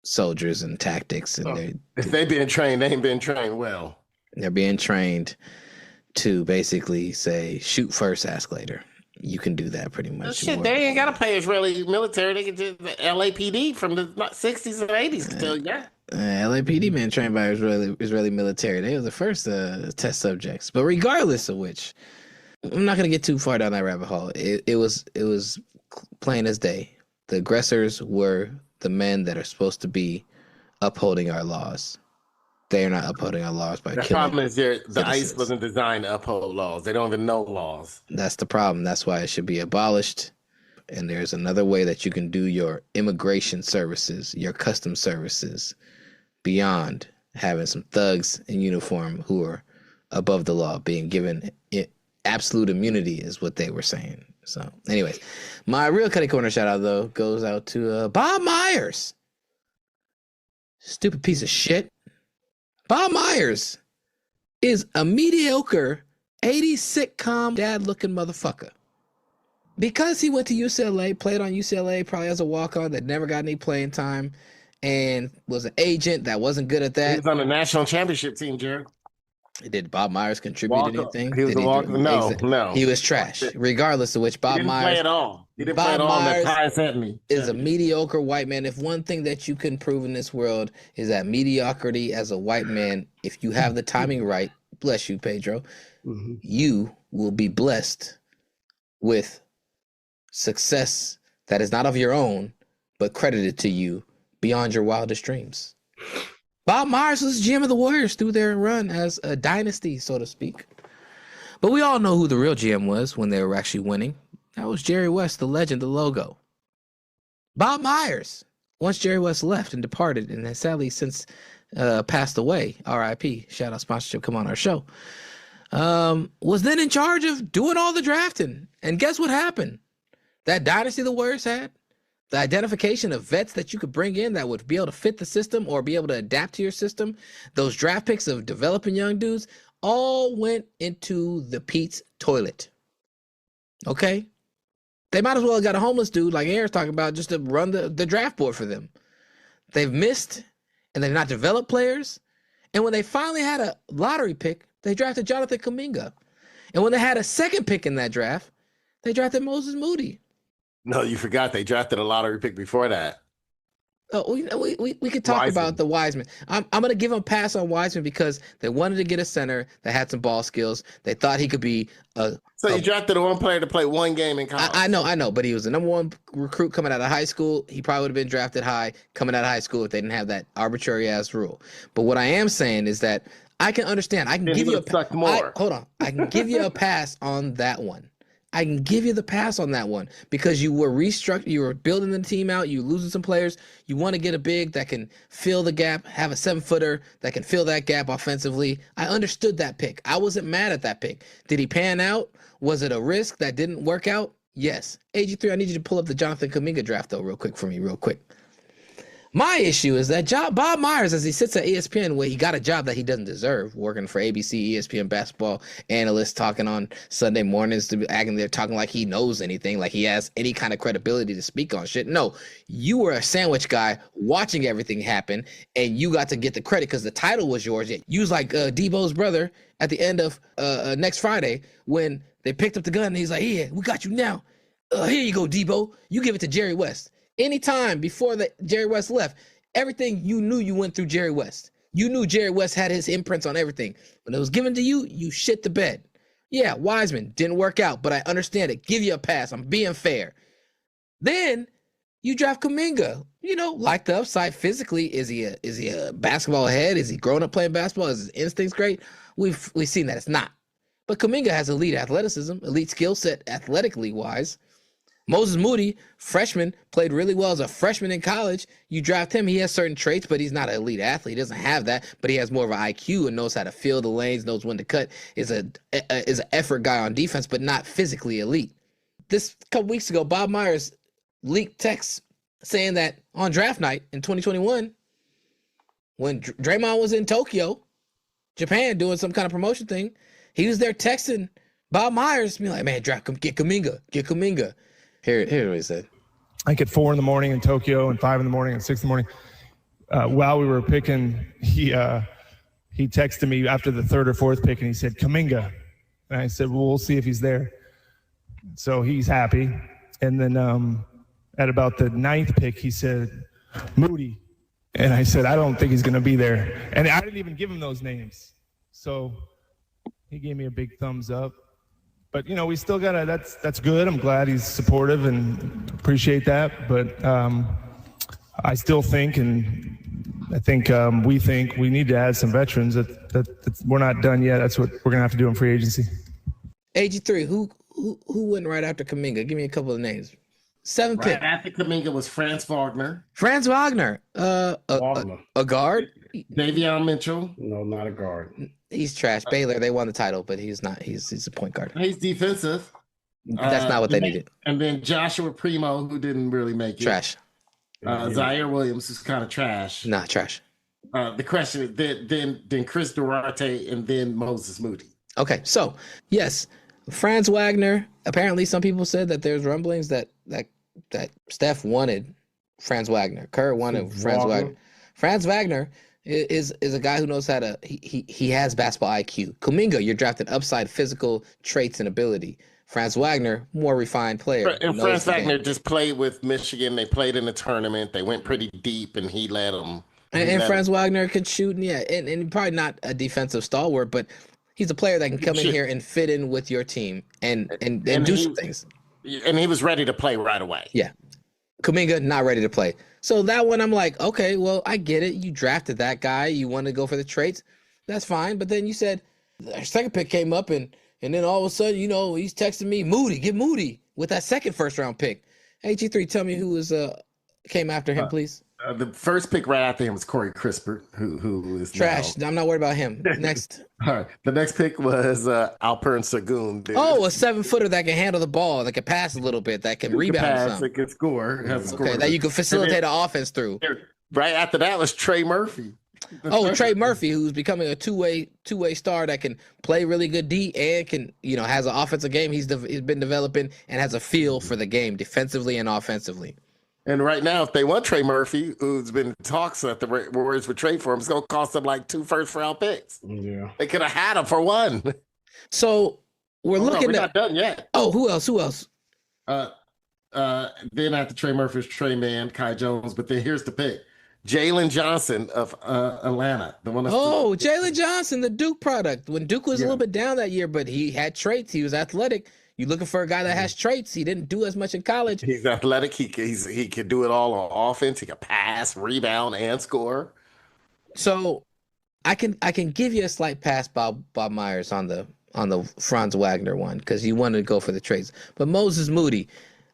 soldiers and tactics, and if they being trained, they ain't been trained well. They're being trained to basically say, shoot first, ask later. You can do that pretty much. Shit, they ain't got to pay Israeli military. They can just the LAPD from the 60s and 80s can tell you that. LAPD been trained by Israeli military. They were the first test subjects. But regardless of which, I'm not going to get too far down that rabbit hole. It was plain as day. The aggressors were the men that are supposed to be upholding our laws. They are not upholding our laws by killing. The problem is the ICE wasn't designed to uphold laws. They don't even know laws. That's the problem. That's why it should be abolished. And there's another way that you can do your immigration services, your customs services, beyond having some thugs in uniform who are above the law, being given absolute immunity is what they were saying. So anyways, my real Cutty Corner shout out, though, goes out to Bob Myers. Stupid piece of shit. Bob Myers is a mediocre 80s sitcom dad-looking motherfucker. Because he went to UCLA, played on UCLA probably as a walk-on that never got any playing time, and was an agent that wasn't good at that. He was on the national championship team, Jared. Did Bob Myers contribute anything? He was a walk. No. He was trash. Regardless of which, Bob Myers. He didn't play at all. He didn't play at all. That Ty sent me. Is a mediocre white man. If one thing that you can prove in this world is that mediocrity as a white man, if you have the timing right, bless you, Pedro, you will be blessed with success that is not of your own, but credited to you beyond your wildest dreams. Bob Myers was GM of the Warriors through their run as a dynasty, so to speak. But we all know who the real GM was when they were actually winning. That was Jerry West, the legend, the logo. Bob Myers, once Jerry West left and departed and has sadly since passed away, RIP, shout out sponsorship, come on our show, was then in charge of doing all the drafting. And guess what happened? That dynasty the Warriors had, the identification of vets that you could bring in that would be able to fit the system or be able to adapt to your system, those draft picks of developing young dudes, all went into the Pete's toilet. Okay? They might as well have got a homeless dude like Aaron's talking about just to run the draft board for them. They've missed and they've not developed players. And when they finally had a lottery pick, they drafted Jonathan Kuminga. And when they had a second pick in that draft, they drafted Moses Moody. No, you forgot they drafted a lottery pick before that. Oh, we could talk about the Wiseman. I'm going to give him a pass on Wiseman because they wanted to get a center that had some ball skills. They thought he could be you drafted one player to play one game in college. I know, but he was the number one recruit coming out of high school. He probably would have been drafted high coming out of high school if they didn't have that arbitrary ass rule. But what I am saying is that I can understand. I can Then give he you a would've sucked more. hold on. I can give you a pass on that one. I can give you the pass on that one because you were you were building the team out, you losing some players, you want to get a big that can fill the gap, have a 7-footer that can fill that gap offensively. I understood that pick. I wasn't mad at that pick. Did he pan out? Was it a risk that didn't work out? Yes. AG3, I need you to pull up the Jonathan Kuminga draft though real quick for me, real quick. My issue is that Bob Myers, as he sits at ESPN, where he got a job that he doesn't deserve, working for ABC, ESPN basketball analyst, talking on Sunday mornings, acting there, talking like he knows anything, like he has any kind of credibility to speak on shit. No, you were a sandwich guy watching everything happen, and you got to get the credit because the title was yours. You was like Debo's brother at the end of next Friday when they picked up the gun, and he's like, "Yeah, we got you now. Here you go, Debo. You give it to Jerry West." Anytime before Jerry West left, everything you knew you went through Jerry West. You knew Jerry West had his imprints on everything. When it was given to you, you shit the bed. Yeah, Wiseman didn't work out, but I understand it. Give you a pass. I'm being fair. Then you draft Kuminga. You know, like the upside physically, is he a basketball head? Is he grown up playing basketball? Is his instincts great? We've seen that it's not. But Kuminga has elite athleticism, elite skill set athletically wise. Moses Moody, freshman, played really well as a freshman in college. You draft him, he has certain traits, but he's not an elite athlete. He doesn't have that, but he has more of an IQ and knows how to fill the lanes, knows when to cut, is an effort guy on defense, but not physically elite. This couple weeks ago, Bob Myers leaked texts saying that on draft night in 2021, when Draymond was in Tokyo, Japan, doing some kind of promotion thing, he was there texting Bob Myers, being like, "Man, get Kuminga, get Kuminga." Here's what he said. Like at 4 a.m. in Tokyo and 5 a.m. and 6 a.m. While we were picking, he texted me after the 3rd or 4th pick and he said, "Kuminga." And I said, "Well, we'll see if he's there." So he's happy. And then at about the 9th pick, he said, "Moody." And I said, "I don't think he's going to be there." And I didn't even give him those names. So he gave me a big thumbs up. But, you know, we still got to, that's good. I'm glad he's supportive and appreciate that. But I still think, and I think we need to add some veterans. That we're not done yet. That's what we're going to have to do in free agency. AG3, who went right after Kuminga? Give me a couple of names. 7 pick. Right after Kuminga was Franz Wagner. Franz Wagner. A guard? Davion Mitchell. No, not a guard. He's trash. Baylor, they won the title, but he's not. He's a point guard. He's defensive. That's not what they needed. And then Joshua Primo, who didn't really make it. Trash. Zaire Williams is kind of trash. Not trash. The question is then Chris Duarte and then Moses Moody. Okay, so yes, Franz Wagner. Apparently, some people said that there's rumblings that Steph wanted Franz Wagner. Kerr wanted Franz Wagner. Franz Wagner is a guy who knows how to. He has basketball IQ. Kuminga, you're drafting upside physical traits and ability. Franz Wagner, more refined player. And Franz Wagner just played with Michigan. They played in the tournament. They went pretty deep, and he led them. And Franz Wagner could shoot, and probably not a defensive stalwart, but he's a player that can come in here and fit in with your team and do some things. And he was ready to play right away. Yeah. Kuminga, not ready to play. So that one, I'm like, okay, well, I get it. You drafted that guy. You want to go for the traits. That's fine. But then you said our second pick came up, and then all of a sudden, he's texting me, Moody, get Moody with that second first-round pick. AG3, tell me who came after him, please. The first pick right after him was Corey Crisper, who is trash. Now. I'm not worried about him. Next. All right. The next pick was Alperen Sengun. Dude. Oh, a 7-footer that can handle the ball, that can pass a little bit, that can rebound some. That can score. That you can facilitate an offense through. Right after that was Trey Murphy. Trey Murphy, who's becoming a two-way star that can play really good D and can, has an offensive game he's been developing and has a feel for the game defensively and offensively. And right now, if they want Trey Murphy, who's been in talks that the Warriors would trade for him, it's going to cost them like 2 first-round picks. Yeah. They could have had him for 1. So we're looking we're not done yet. Oh, who else? Then after Trey Murphy was Trey Mann, Kai Jones. But then here's the pick. Jalen Johnson of Atlanta. Jalen Johnson, the Duke product. When Duke was a little bit down that year, but he had traits. He was athletic. You're looking for a guy that has traits. He didn't do as much in college. He's athletic. He can do it all on offense. He can pass, rebound, and score. So I can give you a slight pass, Bob Myers, on the Franz Wagner one, because you wanted to go for the trades. But Moses Moody,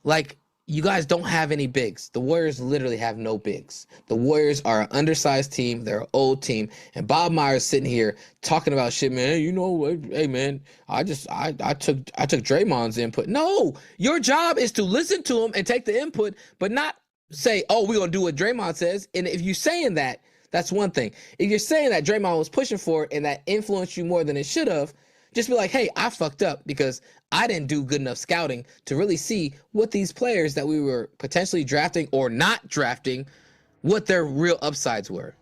like, you guys don't have any bigs. The Warriors literally have no bigs. The Warriors are an undersized team. They're an old team. And Bob Myers sitting here talking about shit, man. Hey, you know, hey man, I took Draymond's input. No, your job is to listen to him and take the input, but not say, oh, we're gonna do what Draymond says. And if you're saying that, that's one thing. If you're saying that Draymond was pushing for it and that influenced you more than it should have, just be like, hey, I fucked up because I didn't do good enough scouting to really see what these players that we were potentially drafting or not drafting, what their real upsides were.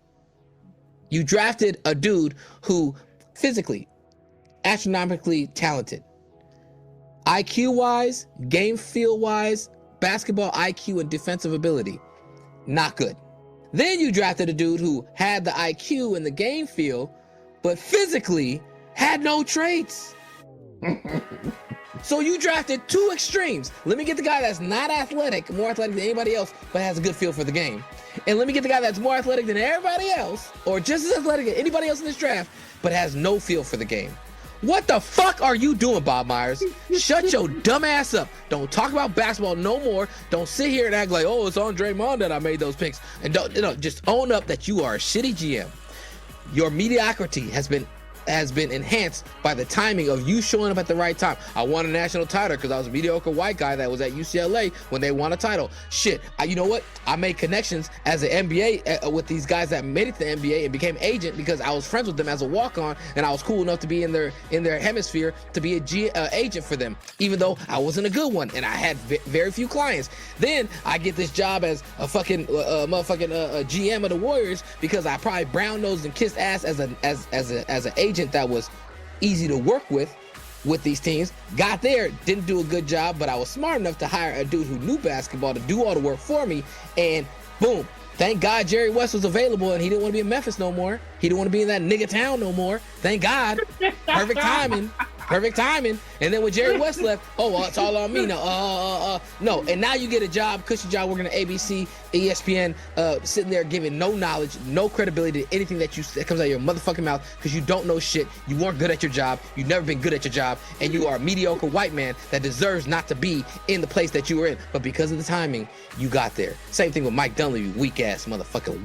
You drafted a dude who physically, astronomically talented. IQ-wise, game feel-wise, basketball IQ and defensive ability, not good. Then you drafted a dude who had the IQ and the game feel, but physically had no traits. So you drafted two extremes. Let me get the guy that's not athletic, more athletic than anybody else, but has a good feel for the game. And let me get the guy that's more athletic than everybody else, or just as athletic as anybody else in this draft, but has no feel for the game. What the fuck are you doing, Bob Myers? Shut your dumb ass up. Don't talk about basketball no more. Don't sit here and act like, oh, it's on Draymond that I made those picks. And just own up that you are a shitty GM. Your mediocrity has been enhanced by the timing of you showing up at the right time. I won a national title because I was a mediocre white guy that was at UCLA when they won a title. Shit, you know what? I made connections as an NBA with these guys that made it to the NBA and became agent because I was friends with them as a walk-on, and I was cool enough to be in their hemisphere to be a agent for them, even though I wasn't a good one and I had very few clients. Then I get this job as a fucking GM of the Warriors because I probably brown-nosed and kissed ass as an agent that was easy to work with these teams. Got there, didn't do a good job, but I was smart enough to hire a dude who knew basketball to do all the work for me, and boom, thank God Jerry West was available and he didn't want to be in Memphis no more. He didn't want to be in that nigga town no more. Thank God. Perfect timing. And then when Jerry West left, oh, well, it's all on me now. No. And now you get a job, cushy job working at ABC, ESPN, sitting there giving no knowledge, no credibility to anything that comes out of your motherfucking mouth because you don't know shit. You weren't good at your job. You've never been good at your job. And you are a mediocre white man that deserves not to be in the place that you were in. But because of the timing, you got there. Same thing with Mike Dunleavy, weak ass motherfucker.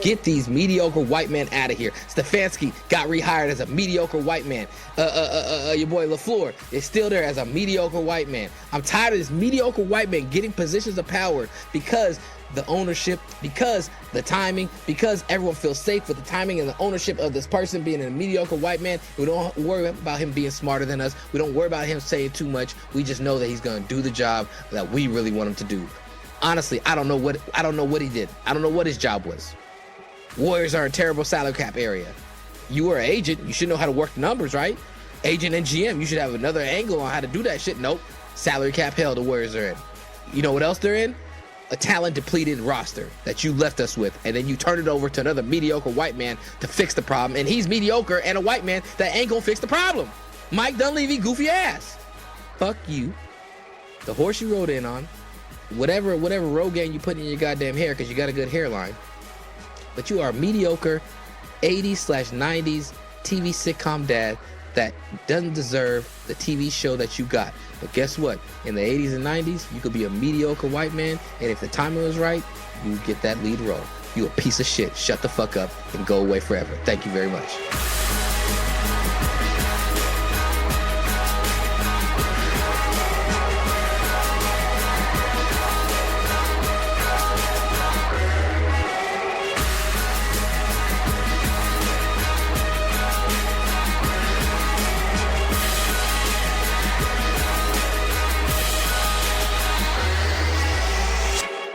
Get these mediocre white men out of here. Stefanski got rehired as a mediocre white man. Your boy LaFleur is still there as a mediocre white man. I'm tired of this mediocre white man getting positions of power because the ownership, because the timing, because everyone feels safe with the timing and the ownership of this person being a mediocre white man. We don't worry about him being smarter than us. We don't worry about him saying too much. We just know that he's going to do the job that we really want him to do. Honestly, I don't know what he did. I don't know what his job was. Warriors are a terrible salary cap area. You were an agent. You should know how to work the numbers, right? Agent and GM, you should have another angle on how to do that shit. Nope. Salary cap hell the Warriors are in. You know what else they're in? A talent-depleted roster that you left us with, and then you turn it over to another mediocre white man to fix the problem, and he's mediocre and a white man that ain't gonna fix the problem. Mike Dunleavy, goofy ass. Fuck you. The horse you rode in on, whatever Rogaine you put in your goddamn hair because you got a good hairline, but you are a mediocre 80s/90s TV sitcom dad that doesn't deserve the TV show that you got. But guess what? In the 80s and 90s, you could be a mediocre white man, and if the timing was right, you get that lead role. You a piece of shit. Shut the fuck up and go away forever. Thank you very much.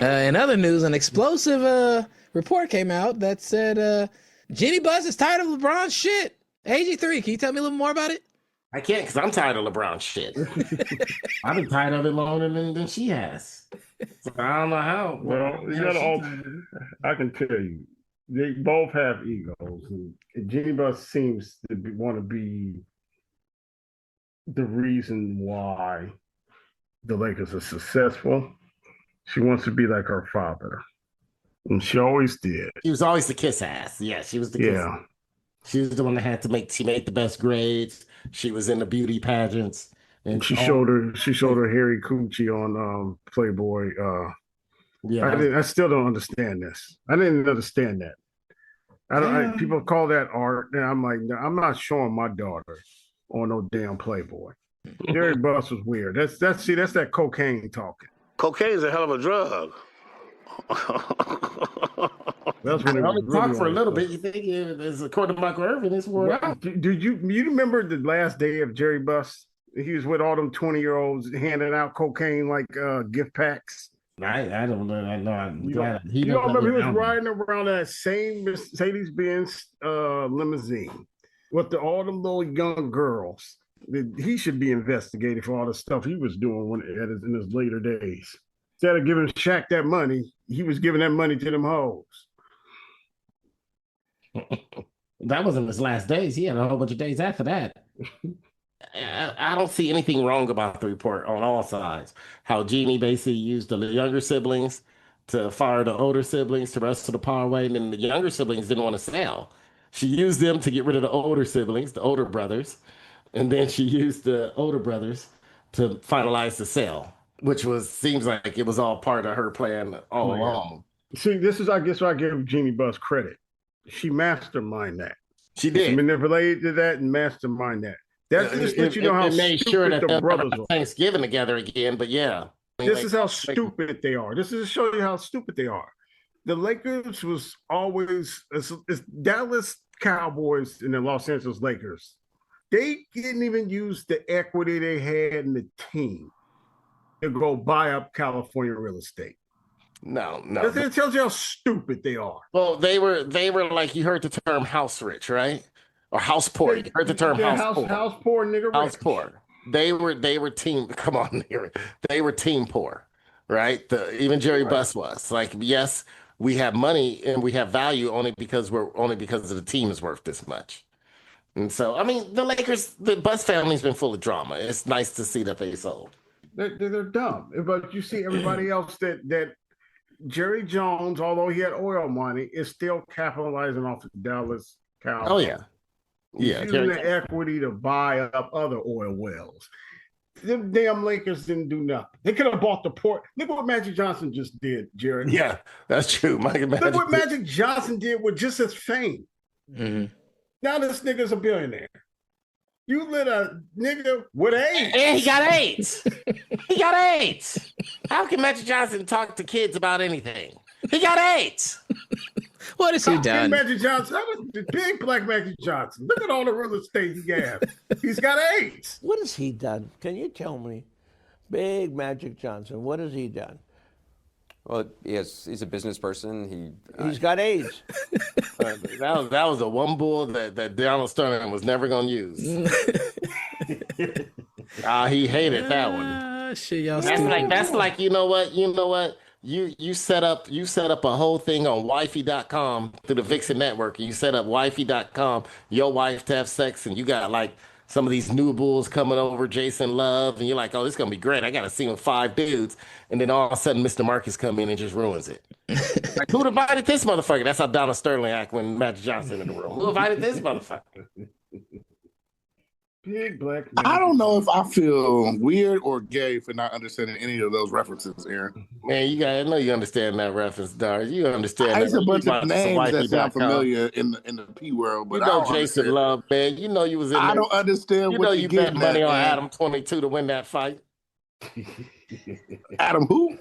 In other news, an explosive report came out that said Jeannie Buss is tired of LeBron's shit. AG3, can you tell me a little more about it? I can't because I'm tired of LeBron's shit. I've been tired of it longer than she has. So I don't know how. Well, I can tell you, they both have egos. And Jeannie Buss seems to want to be the reason why the Lakers are successful. She wants to be like her father. And she always did. She was always the kiss ass. Yeah, she was the kiss. Yeah. She was the one that had to she made the best grades. She was in the beauty pageants. And she showed her hairy coochie on Playboy. Yeah. I still don't understand this. I didn't understand that. People call that art, and I'm like, no, I'm not showing my daughter on no damn Playboy. Jerry Buss was weird. That's that cocaine talking. Cocaine's a hell of a drug. That's when it was talk really for a little bit. You think it's according to Michael Irvin? It's well, do you remember the last day of Jerry Buss? He was with all them 20-year-olds handing out cocaine like gift packs. I don't know. You don't remember he was riding around that same Mercedes-Benz limousine with all them little young girls. He should be investigated for all the stuff he was doing in his later days. Instead of giving Shaq that money, he was giving that money to them hoes. That wasn't his last days. He had a whole bunch of days after that. I don't see anything wrong about the report on all sides. How Jeannie basically used the younger siblings to fire the older siblings to wrestle the power away, and then the younger siblings didn't want to sell. She used them to get rid of the older siblings, the older brothers, and then she used the older brothers to finalize the sale, which seems like it was all part of her plan all along. See, this is, I guess, why I give Jeannie Buss credit. She masterminded that. She did. She manipulated that and masterminded that. That's just let you know how made stupid sure that the brothers are. Thanksgiving together again, but yeah. This is how stupid they are. This is to show you how stupid they are. The Lakers was always it's Dallas Cowboys and the Los Angeles Lakers. They didn't even use the equity they had in the team to go buy up California real estate. No. It tells you how stupid they are. Well, they were like, you heard the term house rich, right? Or house poor. You heard the term house poor. House poor, nigga. House rich. poor. They were team. Come on, here. They were team poor, right? Even Jerry Buss was like, yes, we have money and we have value only because the team is worth this much. And so, I mean, the Lakers, the Buss family's been full of drama. It's nice to see that they sold. They're dumb, but you see everybody else that Jerry Jones, although he had oil money, is still capitalizing off the Dallas Cowboys. Oh yeah. Yeah, using the equity to buy up other oil wells. Them damn Lakers didn't do nothing. They could have bought the port. Look what Magic Johnson just did, Jared. Yeah, that's true. Look what Magic Johnson did with just his fame. Mm-hmm. Now this nigga's a billionaire. You let a nigga with AIDS. And he got AIDS. He got AIDS. How can Magic Johnson talk to kids about anything? He got AIDS. What has he done? Magic Johnson, that was the big black Magic Johnson. Look at all the real estate he has. He's got AIDS. What has he done? Can you tell me? Big Magic Johnson, what has he done? Well, he's a business person. He's got AIDS. that was a one bull that Donald Sterling was never going to use. He hated that one. Shit, y'all that's like you know what? You set up a whole thing on wifey.com through the Vixen network, and you set up wifey.com, your wife to have sex, and you got like some of these new bulls coming over, Jason Love, and you're like, oh, this is gonna be great. I gotta see with 5 dudes, and then all of a sudden Mr. Marcus come in and just ruins it. Like, who invited this motherfucker? That's how Donald Sterling act when Magic Johnson in the room. Who invited this motherfucker? Big black. I don't know if I feel weird or gay for not understanding any of those references, Aaron. Man, I know you understand that reference, Dar. You understand. There's a bunch of names that sound familiar in the P world, but you know Jason Love, man. You know you was in. I don't understand. You know you bet money on Adam 22 to win that fight. Adam who?